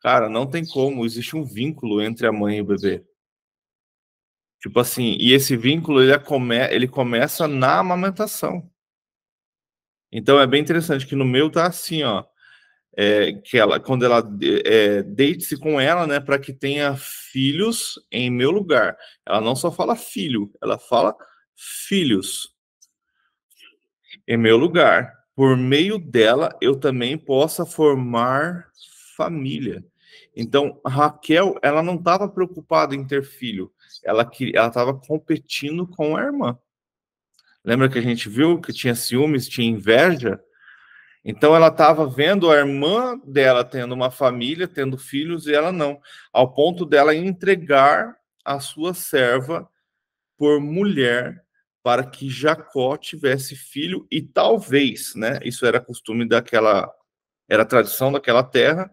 cara, não tem como. Existe um vínculo entre a mãe e o bebê. Tipo assim, e esse vínculo ele começa na amamentação. Então é bem interessante que no meu tá assim, ó. Que ela, quando ela deite-se com ela, né, para que tenha filhos em meu lugar. Ela não só fala filho, ela fala filhos em meu lugar. Por meio dela, eu também possa formar família. Então, Raquel, ela não estava preocupada em ter filho. Ela estava competindo com a irmã. Lembra que a gente viu que tinha ciúmes, tinha inveja? Então ela estava vendo a irmã dela tendo uma família, tendo filhos, e ela não, ao ponto dela entregar a sua serva por mulher para que Jacó tivesse filho e talvez, né? Isso era costume era tradição daquela terra.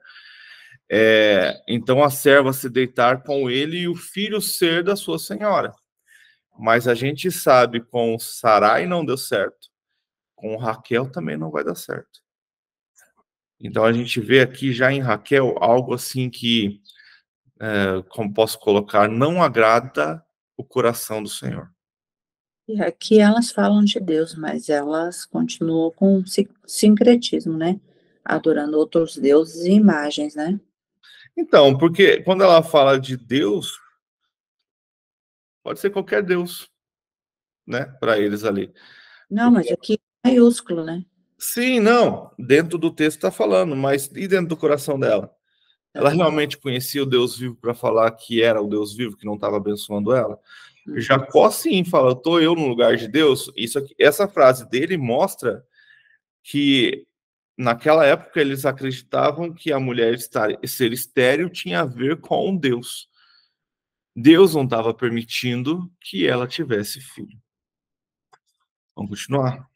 Então a serva se deitar com ele e o filho ser da sua senhora. Mas a gente sabe com Sarai não deu certo, com Raquel também não vai dar certo. Então a gente vê aqui já em Raquel algo assim que, como posso colocar, não agrada o coração do Senhor. E aqui elas falam de Deus, mas elas continuam com sincretismo, né? Adorando outros deuses e imagens, né? Então, porque quando ela fala de Deus, pode ser qualquer Deus, né, para eles ali. Não, mas aqui é maiúsculo, né? Sim, não, dentro do texto está falando, mas e dentro do coração dela? Ela realmente conhecia o Deus vivo para falar que era o Deus vivo, que não estava abençoando ela? Jacó sim fala, estou eu no lugar de Deus. Essa frase dele mostra que naquela época eles acreditavam que a mulher ser estéril tinha a ver com Deus. Deus não estava permitindo que ela tivesse filho. Vamos continuar.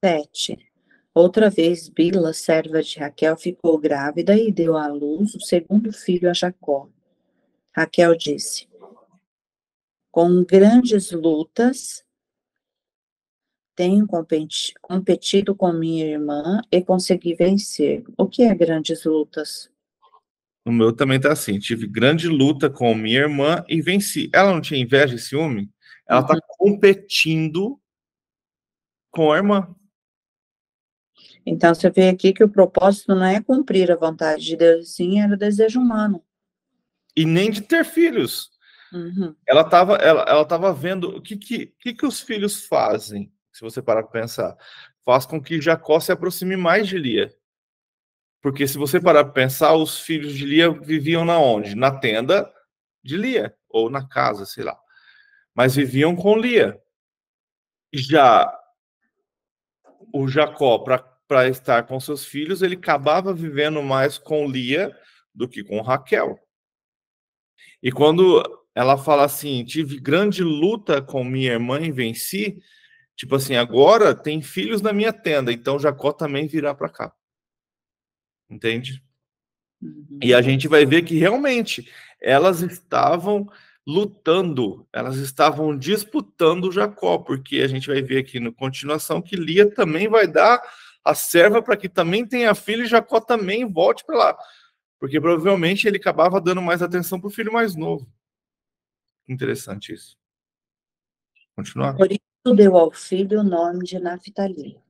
7. Outra vez, Bila, serva de Raquel, ficou grávida e deu à luz o segundo filho a Jacó. Raquel disse: com grandes lutas, tenho competido com minha irmã e consegui vencer. O que é grandes lutas? O meu também tá assim. Tive grande luta com minha irmã e venci. Ela não tinha inveja e ciúme? Ela tá competindo com a irmã. Então, você vê aqui que o propósito não é cumprir a vontade de Deus, sim, era o desejo humano. E nem de ter filhos. Ela tava vendo o que os filhos fazem, se você parar para pensar. Faz com que Jacó se aproxime mais de Lia. Porque se você parar para pensar, os filhos de Lia viviam na onde? Na tenda de Lia, ou na casa, sei lá. Mas viviam com Lia. Já o Jacó, para estar com seus filhos, ele acabava vivendo mais com Lia do que com Raquel. E quando ela fala assim, tive grande luta com minha irmã e venci, tipo assim, agora tem filhos na minha tenda, então Jacó também virá para cá. Entende? E a gente vai ver que realmente elas estavam lutando, elas estavam disputando Jacó, porque a gente vai ver aqui na continuação que Lia também vai dar a serva para que também tenha filho e Jacó também volte para lá, porque provavelmente ele acabava dando mais atenção para o filho mais novo. Interessante isso. Continuar. Por isso deu ao filho o nome de Naphtali.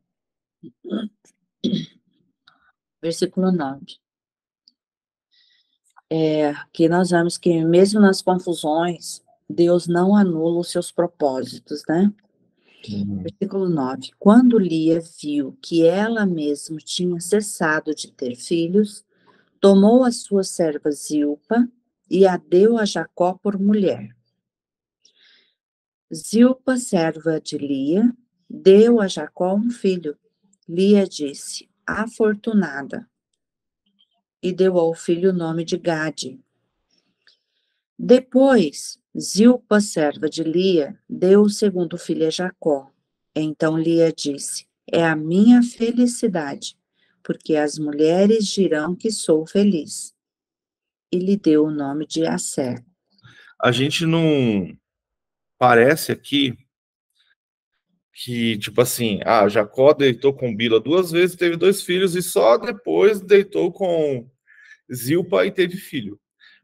Versículo 9. Aqui nós vemos que mesmo nas confusões, Deus não anula os seus propósitos, né? Versículo 9. Quando Lia viu que ela mesma tinha cessado de ter filhos, tomou a sua serva Zilpa e a deu a Jacó por mulher. Zilpa, serva de Lia, deu a Jacó um filho. Lia disse, afortunada, e deu ao filho o nome de Gade. Depois, Zilpa, serva de Lia, deu o segundo filho a Jacó. Então Lia disse, é a minha felicidade, porque as mulheres dirão que sou feliz. E lhe deu o nome de Asser. A gente não parece aqui que, tipo assim, Jacó deitou com Bila 2 vezes, teve 2 filhos, e só depois deitou com Zilpa e teve filho.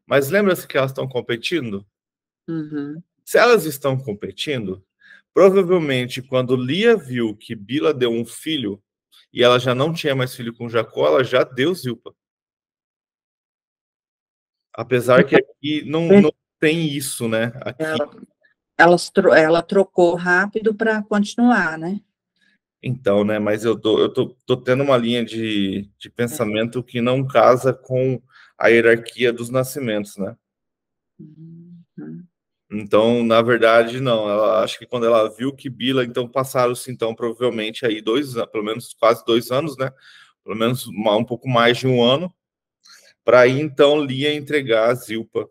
Mas lembra-se que elas estão competindo? Uhum. Se elas estão competindo, provavelmente quando Lia viu que Bila deu um filho, e ela já não tinha mais filho com Jacó, ela já deu Zilpa. Apesar que aqui não tem isso, né? Aqui Ela trocou rápido para continuar, né? então, né? Mas eu tô tendo uma linha de pensamento que não casa com a hierarquia dos nascimentos, né? Uhum. Então, na verdade, não. Ela acho que quando ela viu que Bila, então passaram-se, então, provavelmente aí pelo menos quase 2 anos, né? Pelo menos um pouco mais de 1 ano, para aí então Lia entregar a Zilpa.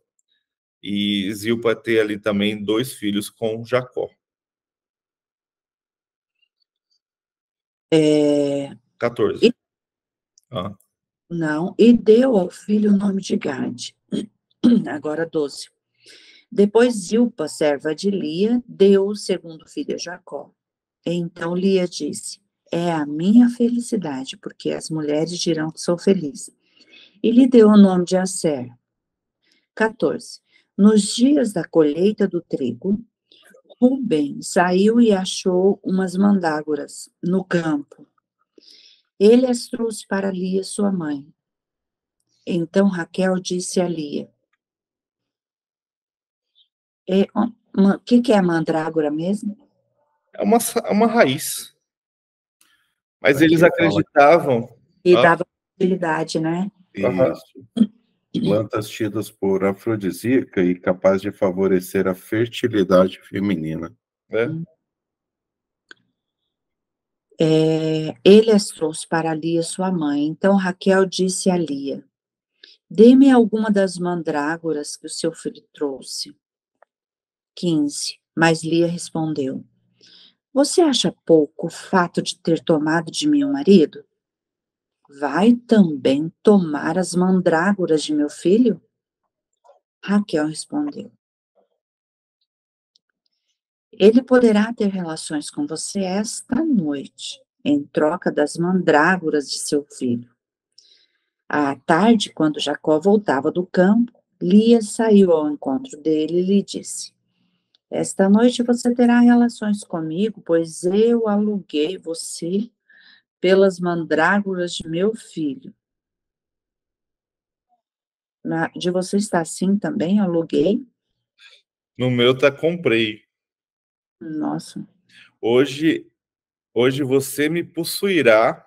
E Zilpa ter ali também 2 filhos com Jacó. 14. Não, e deu ao filho o nome de Gade. Agora 12. Depois Zilpa, serva de Lia, deu o segundo filho a Jacó. Então Lia disse, é a minha felicidade, porque as mulheres dirão que sou feliz. E lhe deu o nome de Asser. 14. Nos dias da colheita do trigo, Rubem saiu e achou umas mandágoras no campo. Ele as trouxe para Lia, sua mãe. Então Raquel disse a Lia, o que é a mandrágora mesmo? É uma raiz. Mas Aqui eles acreditavam. E dava fertilidade, né? Isso. Plantas tidas por afrodisíaca e capaz de favorecer a fertilidade feminina. Ele as trouxe para Lia, sua mãe. Então Raquel disse a Lia, dê-me alguma das mandrágoras que o seu filho trouxe. 15. Mas Lia respondeu, você acha pouco o fato de ter tomado de meu marido? Vai também tomar as mandrágoras de meu filho? Raquel respondeu, ele poderá ter relações com você esta noite, em troca das mandrágoras de seu filho. À tarde, quando Jacó voltava do campo, Lia saiu ao encontro dele e lhe disse, esta noite você terá relações comigo, pois eu aluguei você pelas mandrágoras de meu filho. De você está assim também? Aluguei? No meu tá comprei. Nossa. Hoje você me possuirá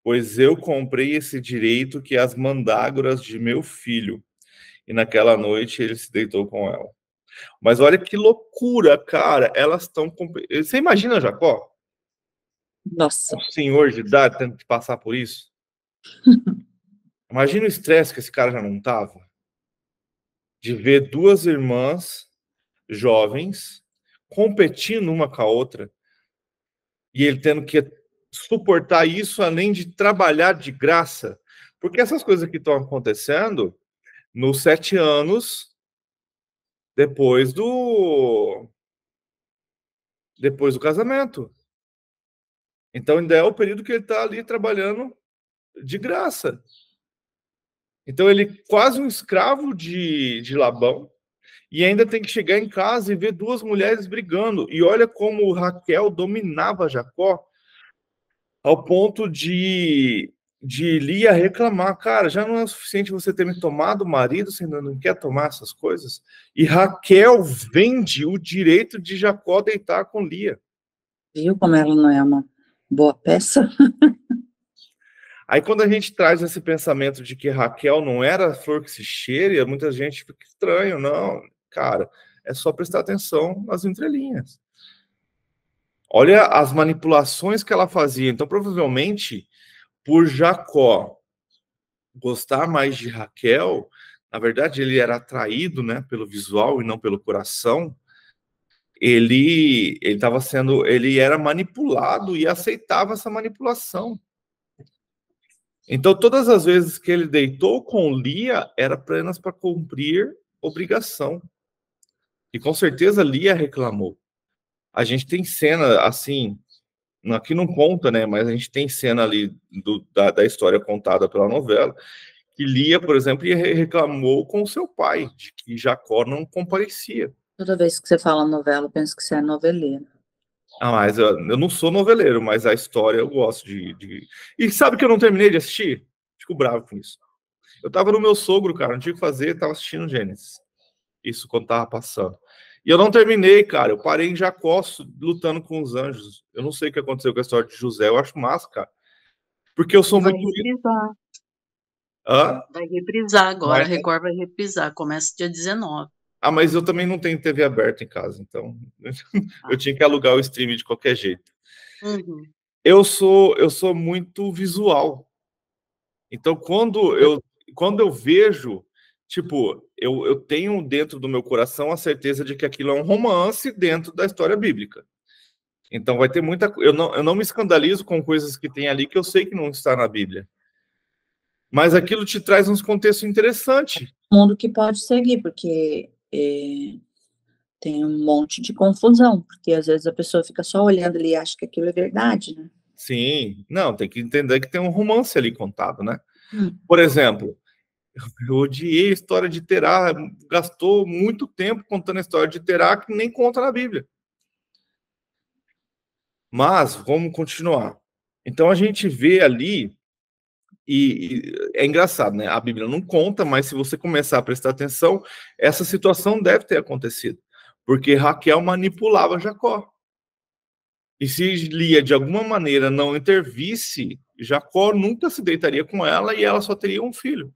pois eu comprei esse direito que é as mandrágoras de meu filho. E naquela noite ele se deitou com ela. Mas olha que loucura, cara. Elas estão... Você imagina, Jacó? Nossa, Um senhor de idade tendo que passar por isso? Imagina o estresse que esse cara já não tava. De ver duas irmãs jovens competindo uma com a outra. E ele tendo que suportar isso, além de trabalhar de graça. Porque essas coisas que estão acontecendo nos 7 anos depois do casamento. Então ainda é o período que ele está ali trabalhando de graça. Então ele é quase um escravo de Labão e ainda tem que chegar em casa e ver duas mulheres brigando. E olha como Raquel dominava Jacó ao ponto de Lia reclamar, cara, já não é o suficiente você ter me tomado marido, você ainda não quer tomar essas coisas? E Raquel vende o direito de Jacó deitar com Lia. viu como ela não é uma boa peça? Aí quando a gente traz esse pensamento de que Raquel não era a flor que se cheira, muita gente fica estranho. Não, cara, é só prestar atenção nas entrelinhas. Olha as manipulações que ela fazia. Então, provavelmente, por Jacó gostar mais de Raquel, na verdade, ele era atraído, né, pelo visual e não pelo coração. Ele era manipulado e aceitava essa manipulação. Então, todas as vezes que ele deitou com Lia, era apenas para cumprir obrigação. E com certeza Lia reclamou. A gente tem cena assim, aqui não conta, né? Mas a gente tem cena ali da história contada pela novela, que Lia, por exemplo, reclamou com seu pai, de que Jacó não comparecia. Toda vez que você fala novela, eu penso que você é noveleiro. Ah, mas eu não sou noveleiro, mas a história eu gosto de... E sabe que eu não terminei de assistir? Fico bravo com isso. Eu tava no meu sogro, cara, não tinha o que fazer, tava assistindo Gênesis. Isso quando tava passando. E eu não terminei, cara. Eu parei em Jacó lutando com os anjos. Eu não sei o que aconteceu com a história de José. Eu acho massa, cara. Porque eu sou Vai muito... reprisar. Hã? Vai reprisar agora. A Vai. Record vai reprisar. Começa dia 19. Ah, mas eu também não tenho TV aberta em casa, então eu tinha que alugar o stream de qualquer jeito. Uhum. Eu sou muito visual. Então, quando eu vejo, tipo, eu tenho dentro do meu coração a certeza de que aquilo é um romance dentro da história bíblica. Então, vai ter muita... Eu não me escandalizo com coisas que tem ali que eu sei que não está na Bíblia. Mas aquilo te traz uns contextos interessantes. Mundo que pode seguir, porque tem um monte de confusão, porque às vezes a pessoa fica só olhando ali e acha que aquilo é verdade, né? Sim, não, tem que entender que tem um romance ali contado, né? Por exemplo, eu odiei a história de Terá, gastou muito tempo contando a história de Terá que nem conta na Bíblia. Mas, vamos continuar. Então, a gente vê ali, e é engraçado, né? A Bíblia não conta, mas se você começar a prestar atenção, essa situação deve ter acontecido. Porque Raquel manipulava Jacó. E se Lia, de alguma maneira, não intervisse, Jacó nunca se deitaria com ela e ela só teria um filho.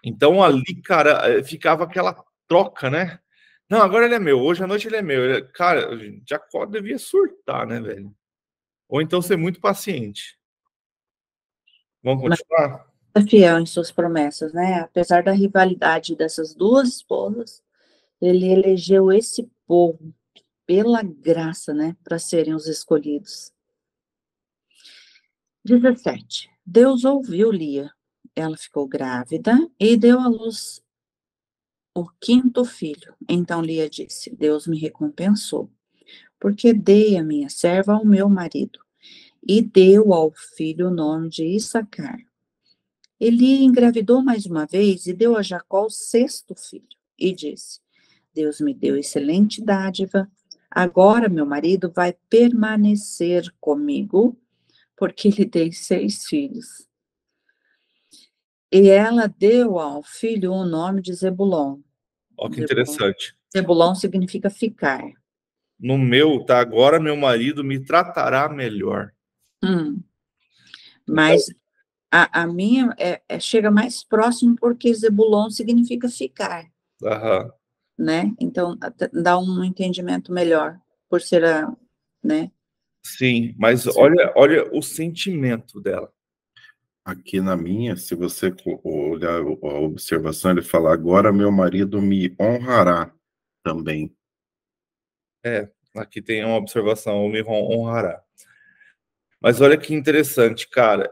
Então, ali, cara, ficava aquela troca, né? Não, agora ele é meu, hoje à noite ele é meu. Cara, Jacó devia surtar, né, velho? Ou então ser muito paciente. Vamos continuar? É fiel em suas promessas, né? Apesar da rivalidade dessas duas esposas, ele elegeu esse povo pela graça, né, para serem os escolhidos. 17. Deus ouviu Lia. Ela ficou grávida e deu à luz o quinto filho. Então Lia disse: Deus me recompensou, porque dei a minha serva ao meu marido. E deu ao filho o nome de Issacar. Eli engravidou mais uma vez e deu a Jacó o sexto filho. E disse: Deus me deu excelente dádiva. Agora meu marido vai permanecer comigo, porque lhe dei 6 filhos. E ela deu ao filho o nome de Zebulon. Ó, que interessante. Zebulon significa ficar. No meu, tá? Agora meu marido me tratará melhor. Mas a minha chega mais próximo porque Zebulon significa ficar, Aham. né? Então, dá um entendimento melhor, por ser né? Sim, mas Sim. olha o sentimento dela. Aqui na minha, se você olhar a observação, ele fala: agora meu marido me honrará também. Aqui tem uma observação, o me honrará. Mas olha que interessante, cara.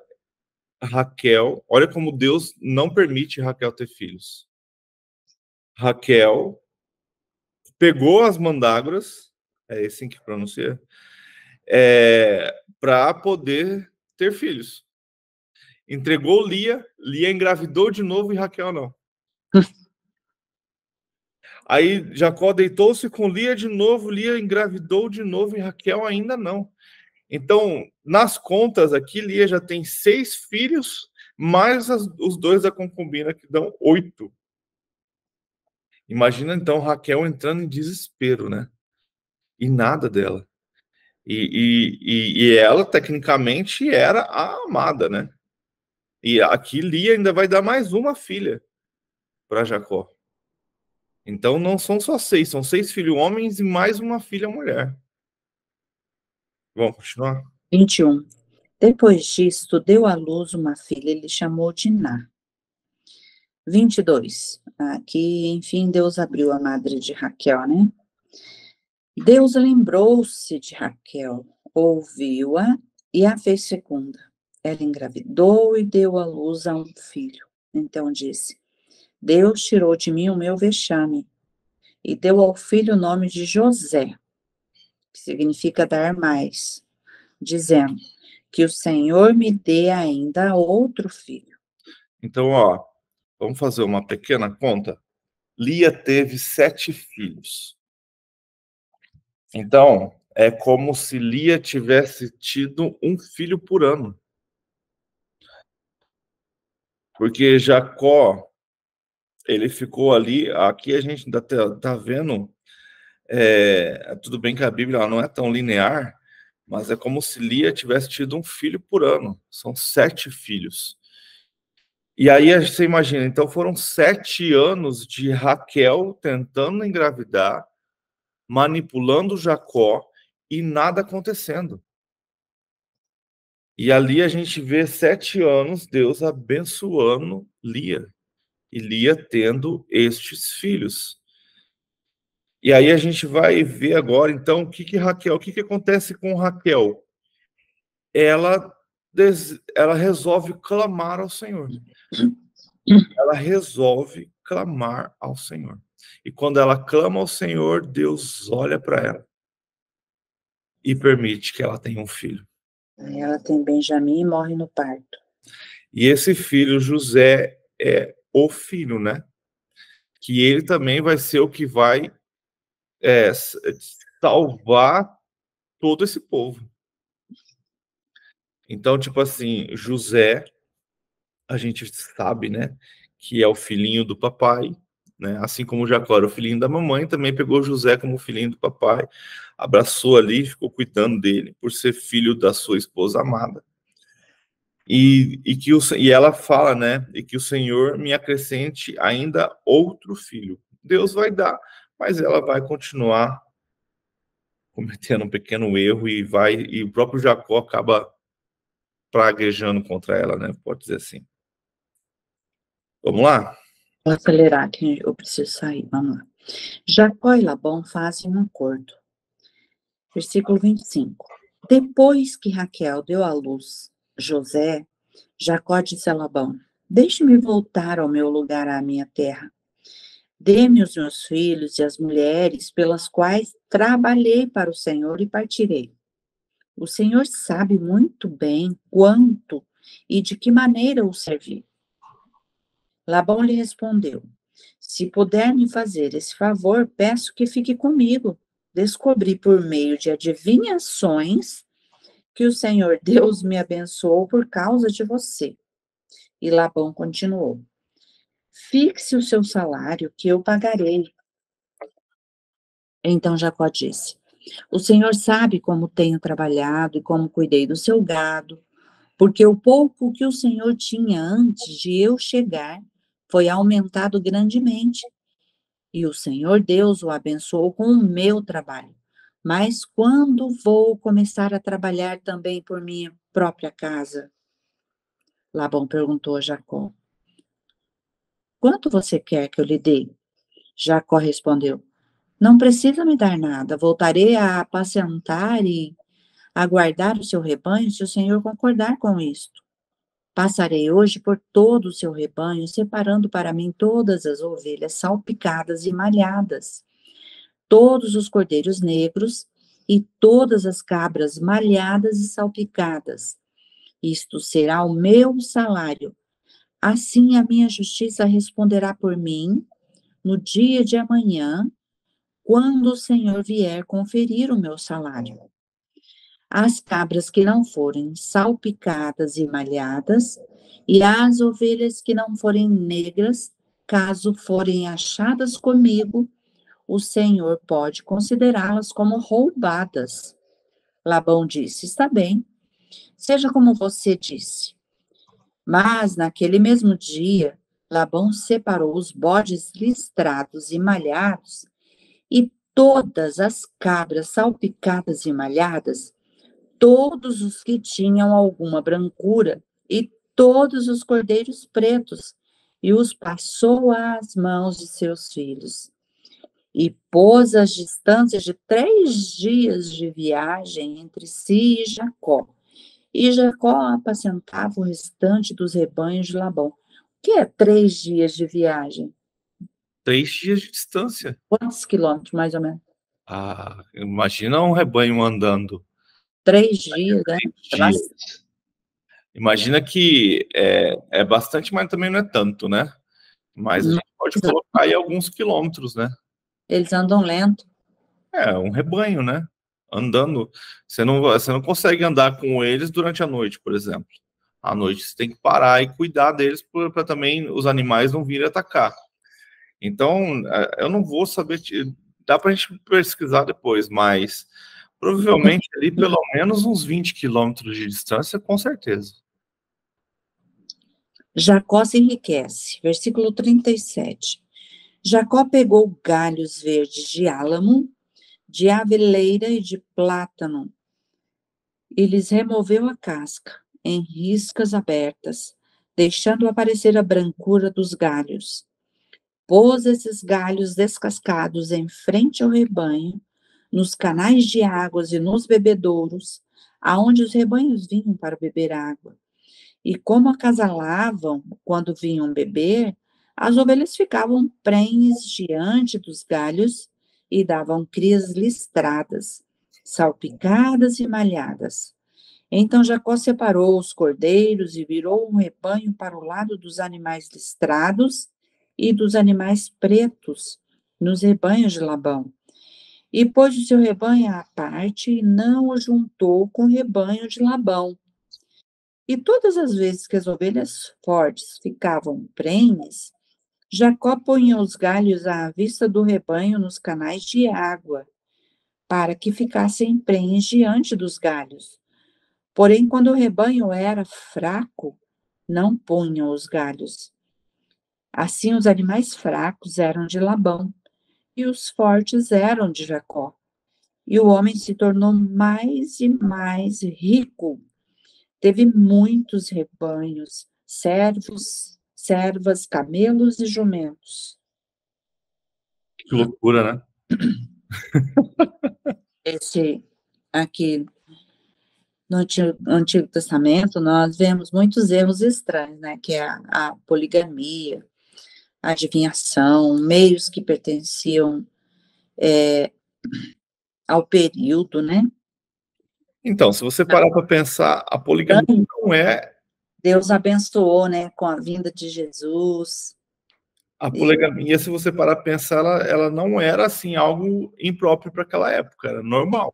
Raquel, olha como Deus não permite Raquel ter filhos. Raquel pegou as mandrágoras, é assim que pronuncia, para poder ter filhos. Entregou Lia, Lia engravidou de novo e Raquel não. Aí Jacó deitou-se com Lia de novo, Lia engravidou de novo e Raquel ainda não. Então, nas contas aqui, Lia já tem 6 filhos, mais os 2 da concubina, que dão 8. Imagina, então, Raquel entrando em desespero, né? E nada dela. E ela, tecnicamente, era a amada, né? E aqui Lia ainda vai dar mais uma filha para Jacó. Então, não são só 6, são 6 filhos homens e mais uma filha mulher. Vamos continuar? 21. Depois disto, deu à luz uma filha, ele chamou Diná. 22. Aqui, enfim, Deus abriu a madre de Raquel, né? Deus lembrou-se de Raquel, ouviu-a e a fez fecunda. Ela engravidou e deu à luz a um filho. Então disse: Deus tirou de mim o meu vexame e deu ao filho o nome de José, que significa dar mais, dizendo: que o Senhor me dê ainda outro filho. Então, vamos fazer uma pequena conta. Lia teve 7 filhos. Então, é como se Lia tivesse tido um filho por ano. Porque Jacó, ele ficou ali, aqui a gente ainda tá vendo, tudo bem que a Bíblia ela não é tão linear, mas é como se Lia tivesse tido um filho por ano. São 7 filhos. E aí você imagina, então foram 7 anos de Raquel tentando engravidar, manipulando Jacó e nada acontecendo. E ali a gente vê 7 anos Deus abençoando Lia. E Lia tendo estes filhos. E aí a gente vai ver agora, então, o que acontece com Raquel? Ela resolve clamar ao Senhor. Ela resolve clamar ao Senhor. E quando ela clama ao Senhor, Deus olha para ela e permite que ela tenha um filho. Aí ela tem Benjamim e morre no parto. E esse filho, José, é o filho, né? Que ele também vai ser o que vai salvar todo esse povo. Então, tipo assim, José, a gente sabe, né, que é o filhinho do papai, né? Assim como Jacó era o filhinho da mamãe, também pegou José como filhinho do papai, abraçou ali, ficou cuidando dele, por ser filho da sua esposa amada. E ela fala, né, e que o Senhor me acrescente ainda outro filho. Deus vai dar, mas ela vai continuar cometendo um pequeno erro e o próprio Jacó acaba praguejando contra ela, né? Pode dizer assim. Vamos lá? Vou acelerar que eu preciso sair, vamos lá. Jacó e Labão fazem um acordo. Versículo 25. Depois que Raquel deu à luz José, Jacó disse a Labão: Deixe-me voltar ao meu lugar, à minha terra. Dê-me os meus filhos e as mulheres pelas quais trabalhei para o Senhor e partirei. O Senhor sabe muito bem quanto e de que maneira o servi. Labão lhe respondeu: Se puder me fazer esse favor, peço que fique comigo. Descobri por meio de adivinhações que o Senhor Deus me abençoou por causa de você. E Labão continuou: Fixe o seu salário, que eu pagarei. Então Jacó disse: O Senhor sabe como tenho trabalhado e como cuidei do seu gado, porque o pouco que o Senhor tinha antes de eu chegar foi aumentado grandemente, e o Senhor Deus o abençoou com o meu trabalho. Mas quando vou começar a trabalhar também por minha própria casa? Labão perguntou a Jacó. Quanto você quer que eu lhe dê? Jacó respondeu, não precisa me dar nada, voltarei a apacentar e a guardar o seu rebanho se o Senhor concordar com isto. Passarei hoje por todo o seu rebanho, separando para mim todas as ovelhas salpicadas e malhadas, todos os cordeiros negros e todas as cabras malhadas e salpicadas. Isto será o meu salário. Assim a minha justiça responderá por mim no dia de amanhã, quando o Senhor vier conferir o meu salário. As cabras que não forem salpicadas e malhadas, e as ovelhas que não forem negras, caso forem achadas comigo, o Senhor pode considerá-las como roubadas. Labão disse, está bem, seja como você disse. Mas, naquele mesmo dia, Labão separou os bodes listrados e malhados e todas as cabras salpicadas e malhadas, todos os que tinham alguma brancura e todos os cordeiros pretos, e os passou às mãos de seus filhos. E pôs as distâncias de 3 dias de viagem entre si e Jacó. E Jacó apacentava o restante dos rebanhos de Labão. O que é 3 dias de viagem? 3 dias de distância. Quantos quilômetros, mais ou menos? Imagina um rebanho andando. 3 dias, né? 3 dias. Imagina que é bastante, mas também não é tanto, né? Mas a gente pode colocar aí alguns quilômetros, né? Eles andam lento. Um rebanho, né? Andando. Você não consegue andar com eles durante a noite, por exemplo. À noite você tem que parar e cuidar deles para também os animais não virem atacar. Então, eu não vou saber, dá para a gente pesquisar depois, mas provavelmente ali pelo menos uns 20 quilômetros de distância, com certeza. Jacó se enriquece. Versículo 37. Jacó pegou galhos verdes de álamo, de aveleira e de plátano, e lhes removeu a casca em riscas abertas, deixando aparecer a brancura dos galhos. Pôs esses galhos descascados em frente ao rebanho, nos canais de águas e nos bebedouros, aonde os rebanhos vinham para beber água. E como acasalavam quando vinham beber, as ovelhas ficavam prenhes diante dos galhos e davam crias listradas, salpicadas e malhadas. Então Jacó separou os cordeiros e virou um rebanho para o lado dos animais listrados e dos animais pretos nos rebanhos de Labão. E pôs o seu rebanho à parte e não o juntou com o rebanho de Labão. E todas as vezes que as ovelhas fortes ficavam prenhes, Jacó punha os galhos à vista do rebanho nos canais de água, para que ficassem prenhes diante dos galhos. Porém, quando o rebanho era fraco, não punham os galhos. Assim, os animais fracos eram de Labão, e os fortes eram de Jacó. E o homem se tornou mais e mais rico. Teve muitos rebanhos, servos, servas, camelos e jumentos. Que loucura, né? Esse aqui no Antigo Testamento, nós vemos muitos erros estranhos, né? Que é a poligamia, a adivinhação, meios que pertenciam ao período, né? Então, se você parar para pensar, a poligamia não é... Deus abençoou, né, com a vinda de Jesus. A poligamia, se você parar para pensar, ela não era, assim, algo impróprio para aquela época, era normal.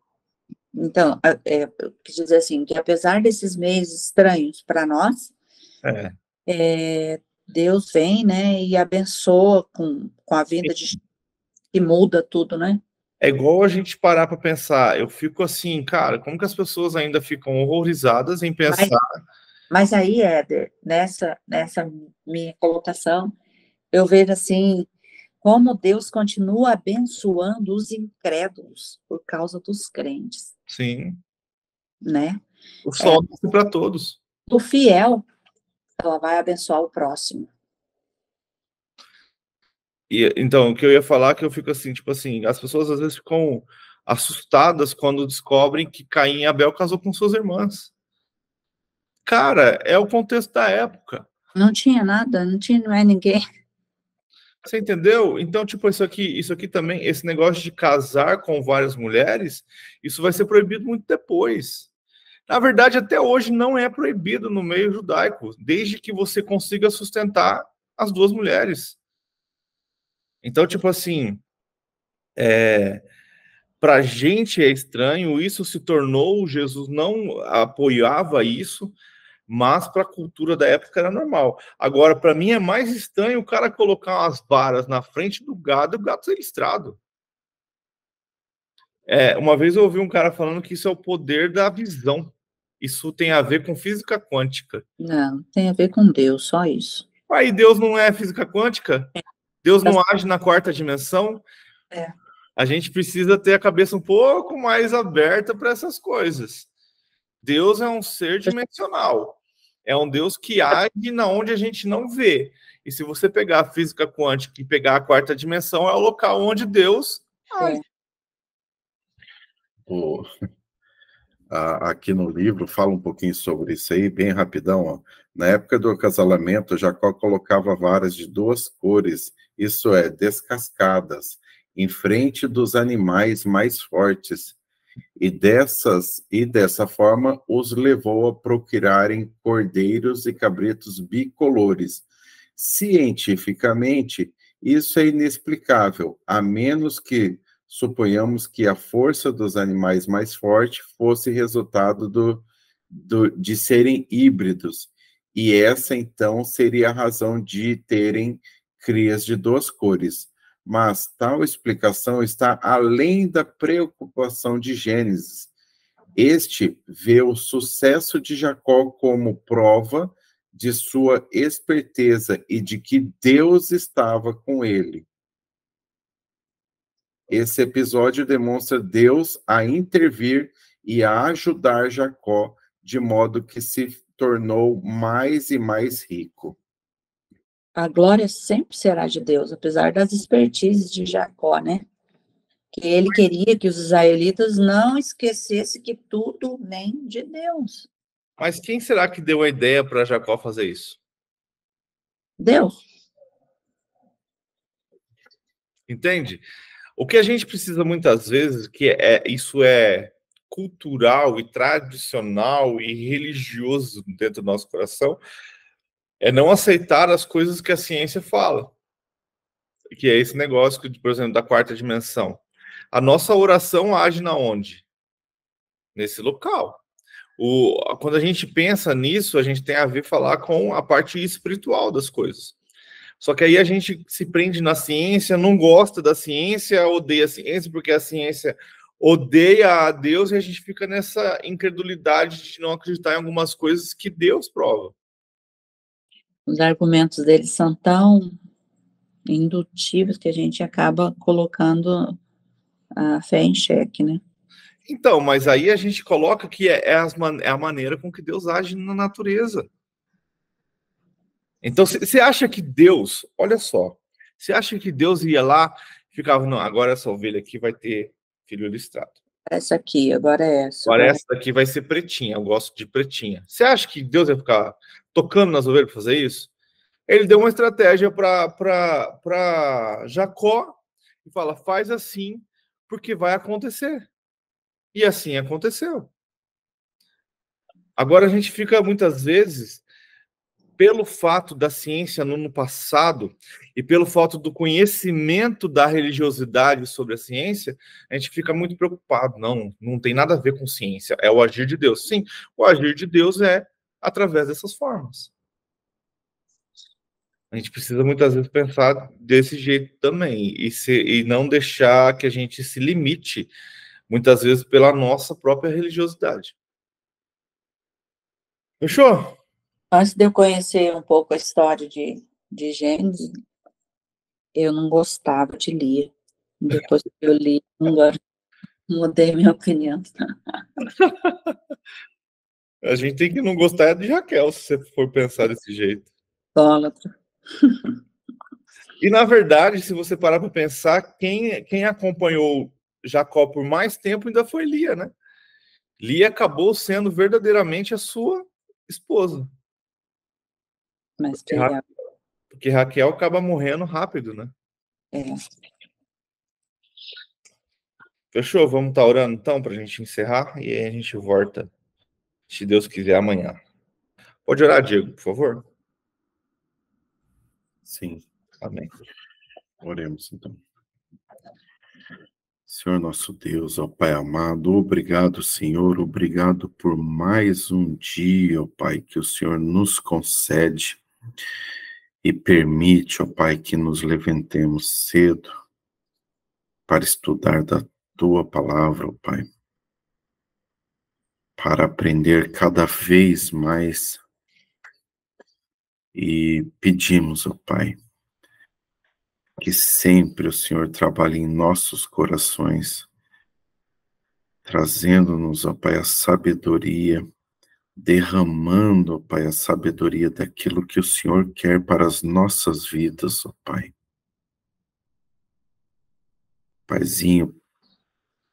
Então, eu quis dizer assim, que apesar desses meios estranhos para nós, Deus vem, né, e abençoa com a vinda de Jesus, que muda tudo, né? É igual a gente parar para pensar, eu fico assim, cara, como que as pessoas ainda ficam horrorizadas em pensar Mas aí, Éder, nessa minha colocação, eu vejo assim, como Deus continua abençoando os incrédulos por causa dos crentes, Sim. né? O sol nasce para todos. O fiel, ela vai abençoar o próximo. E, então, o que eu ia falar é que eu fico assim, tipo assim, as pessoas às vezes ficam assustadas quando descobrem que Caim e Abel casou com suas irmãs. Cara, é o contexto da época. Não tinha nada, não tinha mais ninguém. Você entendeu? Então, tipo, isso aqui também, esse negócio de casar com várias mulheres, isso vai ser proibido muito depois. Na verdade, até hoje não é proibido no meio judaico, desde que você consiga sustentar as duas mulheres. Então, tipo assim, para a gente é estranho, isso se tornou, Jesus não apoiava isso, mas para a cultura da época era normal. Agora, para mim é mais estranho o cara colocar umas varas na frente do gado e o gado ser listrado. Uma vez eu ouvi um cara falando que isso é o poder da visão. Isso tem a ver com física quântica. Não, tem a ver com Deus, só isso. Aí Deus não é física quântica? Deus não age na quarta dimensão? É. A gente precisa ter a cabeça um pouco mais aberta para essas coisas. Deus é um ser dimensional. É um Deus que age na onde a gente não vê. E se você pegar a física quântica e pegar a quarta dimensão, é o local onde Deus age. Aqui no livro fala um pouquinho sobre isso aí, bem rapidão. Ó. Na época do acasalamento, Jacó colocava varas de duas cores, isso é, descascadas, em frente dos animais mais fortes, e dessa forma os levou a procurarem cordeiros e cabritos bicolores. Cientificamente, isso é inexplicável, a menos que suponhamos que a força dos animais mais forte fosse resultado de serem híbridos, e essa, então, seria a razão de terem crias de duas cores. Mas tal explicação está além da preocupação de Gênesis. Este vê o sucesso de Jacó como prova de sua esperteza e de que Deus estava com ele. Esse episódio demonstra Deus a intervir e a ajudar Jacó, de modo que se tornou mais e mais rico. A glória sempre será de Deus, apesar das expertises de Jacó, né? Que ele queria que os israelitas não esquecessem que tudo vem de Deus. Mas quem será que deu a ideia para Jacó fazer isso? Deus. Entende? O que a gente precisa muitas vezes, isso é cultural e tradicional e religioso dentro do nosso coração, é não aceitar as coisas que a ciência fala. Que é esse negócio, por exemplo, da quarta dimensão. A nossa oração age na onde? Nesse local. Quando a gente pensa nisso, a gente tem a ver falar com a parte espiritual das coisas. Só que aí a gente se prende na ciência, não gosta da ciência, odeia a ciência, porque a ciência odeia a Deus e a gente fica nessa incredulidade de não acreditar em algumas coisas que Deus prova. Os argumentos deles são tão indutivos que a gente acaba colocando a fé em xeque, né? Então, mas aí a gente coloca que é a maneira com que Deus age na natureza. Então, você acha que Deus, olha só, você acha que Deus ia lá e ficava, não, agora essa ovelha aqui vai ter filho listrado. Essa aqui, agora é essa. Agora essa daqui vai ser pretinha, eu gosto de pretinha. Você acha que Deus ia ficar tocando nas ovelhas para fazer isso? Ele deu uma estratégia para Jacó e fala, faz assim, porque vai acontecer. E assim aconteceu. Agora a gente fica muitas vezes, pelo fato da ciência no passado e pelo fato do conhecimento da religiosidade sobre a ciência, a gente fica muito preocupado. Não tem nada a ver com ciência, é o agir de Deus. Sim, o agir de Deus é através dessas formas. A gente precisa muitas vezes pensar desse jeito também e não deixar que a gente se limite, muitas vezes, pela nossa própria religiosidade. Fechou? Antes de eu conhecer um pouco a história de Gênesis, eu não gostava de ler. Depois que eu li, agora mudei minha opinião. A gente tem que não gostar de Raquel, se você for pensar desse jeito. Idólatra. E, na verdade, se você parar para pensar, quem acompanhou Jacó por mais tempo ainda foi Lia, né? Lia acabou sendo verdadeiramente a sua esposa. Mas que Porque Raquel acaba morrendo rápido, né? é. Fechou? Vamos estar orando então para a gente encerrar e aí a gente volta, se Deus quiser, amanhã. Pode orar, Diego, por favor? Sim. Amém. Oremos então. Senhor nosso Deus, ó Pai amado, obrigado, Senhor, obrigado por mais um dia, ó Pai, que o Senhor nos concede e permite, ó Pai, que nos levantemos cedo para estudar da Tua palavra, ó Pai, para aprender cada vez mais e pedimos, ó Pai, que sempre o Senhor trabalhe em nossos corações, trazendo-nos, ó Pai, a sabedoria, derramando, ó Pai, a sabedoria daquilo que o Senhor quer para as nossas vidas, ó Pai. Paizinho,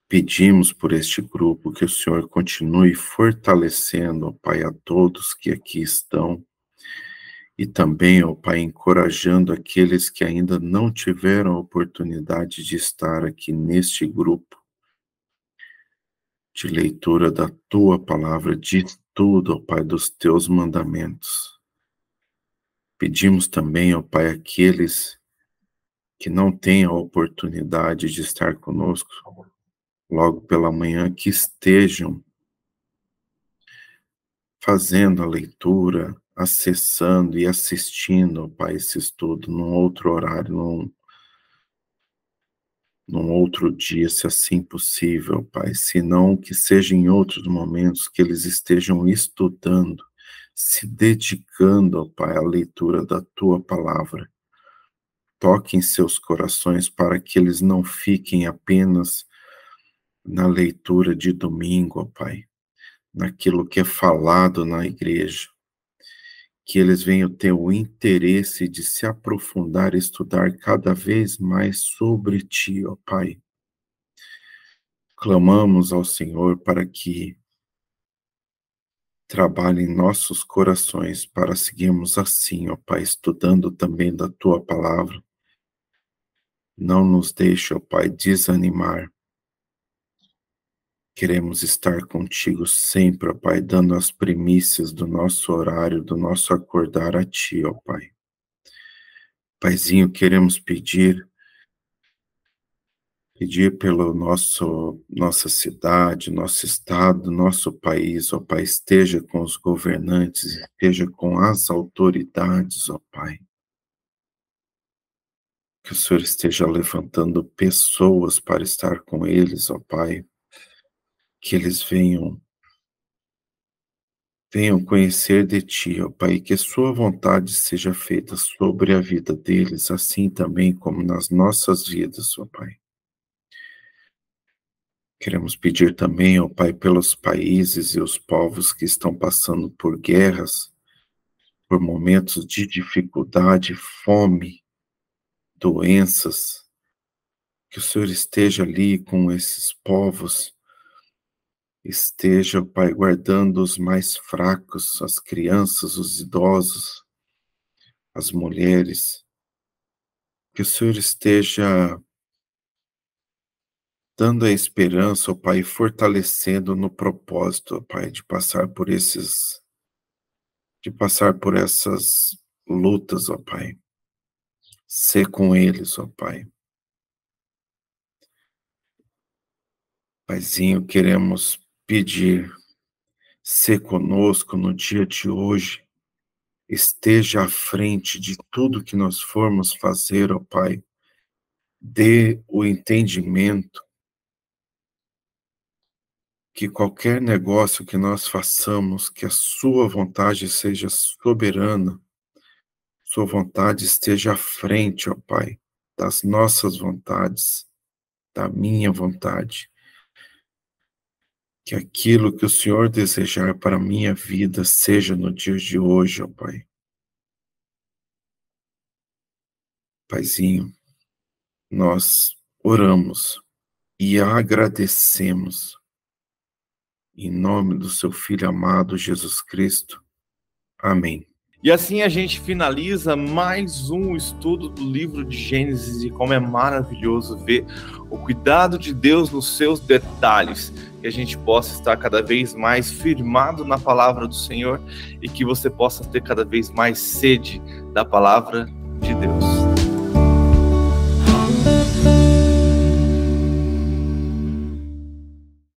pedimos por este grupo que o Senhor continue fortalecendo, ó Pai, a todos que aqui estão e também, ó Pai, encorajando aqueles que ainda não tiveram a oportunidade de estar aqui neste grupo de leitura da Tua palavra, de estudo, ó Pai, dos Teus mandamentos. Pedimos também, ó Pai, aqueles que não têm a oportunidade de estar conosco logo pela manhã, que estejam fazendo a leitura, acessando e assistindo, ó Pai, esse estudo num outro horário, num outro dia, se assim possível, Pai. Se não, que seja em outros momentos que eles estejam estudando, se dedicando, ó Pai, à leitura da Tua palavra. Toque em seus corações para que eles não fiquem apenas na leitura de domingo, ó Pai, naquilo que é falado na igreja, que eles venham ter o interesse de se aprofundar, estudar cada vez mais sobre Ti, ó Pai. Clamamos ao Senhor para que trabalhe em nossos corações para seguirmos assim, ó Pai, estudando também da Tua palavra. Não nos deixe, ó Pai, desanimar. Queremos estar contigo sempre, ó Pai, dando as primícias do nosso horário, do nosso acordar a Ti, ó Pai. Paizinho, queremos pedir pelo nossa cidade, nosso estado, nosso país, ó Pai, esteja com os governantes, esteja com as autoridades, ó Pai. Que o Senhor esteja levantando pessoas para estar com eles, ó Pai. Que eles venham conhecer de Ti, ó Pai, que a Sua vontade seja feita sobre a vida deles, assim também como nas nossas vidas, ó Pai. Queremos pedir também, ó Pai, pelos países e os povos que estão passando por guerras, por momentos de dificuldade, fome, doenças, que o Senhor esteja ali com esses povos, esteja, ó Pai, guardando os mais fracos, as crianças, os idosos, as mulheres, que o Senhor esteja dando a esperança, ó Pai, fortalecendo no propósito, ó Pai, de passar por essas lutas, ó Pai. Ser com eles, ó Pai. Paizinho, queremos pedir, ser conosco no dia de hoje, esteja à frente de tudo que nós formos fazer, ó Pai. Dê o entendimento, que qualquer negócio que nós façamos, que a sua vontade seja soberana, sua vontade esteja à frente, ó Pai, das nossas vontades, da minha vontade. Que aquilo que o Senhor desejar para a minha vida seja no dia de hoje, ó Pai. Paizinho, nós oramos e agradecemos em nome do seu Filho amado Jesus Cristo. Amém. E assim a gente finaliza mais um estudo do livro de Gênesis, e como é maravilhoso ver o cuidado de Deus nos seus detalhes, que a gente possa estar cada vez mais firmado na palavra do Senhor e que você possa ter cada vez mais sede da palavra de Deus.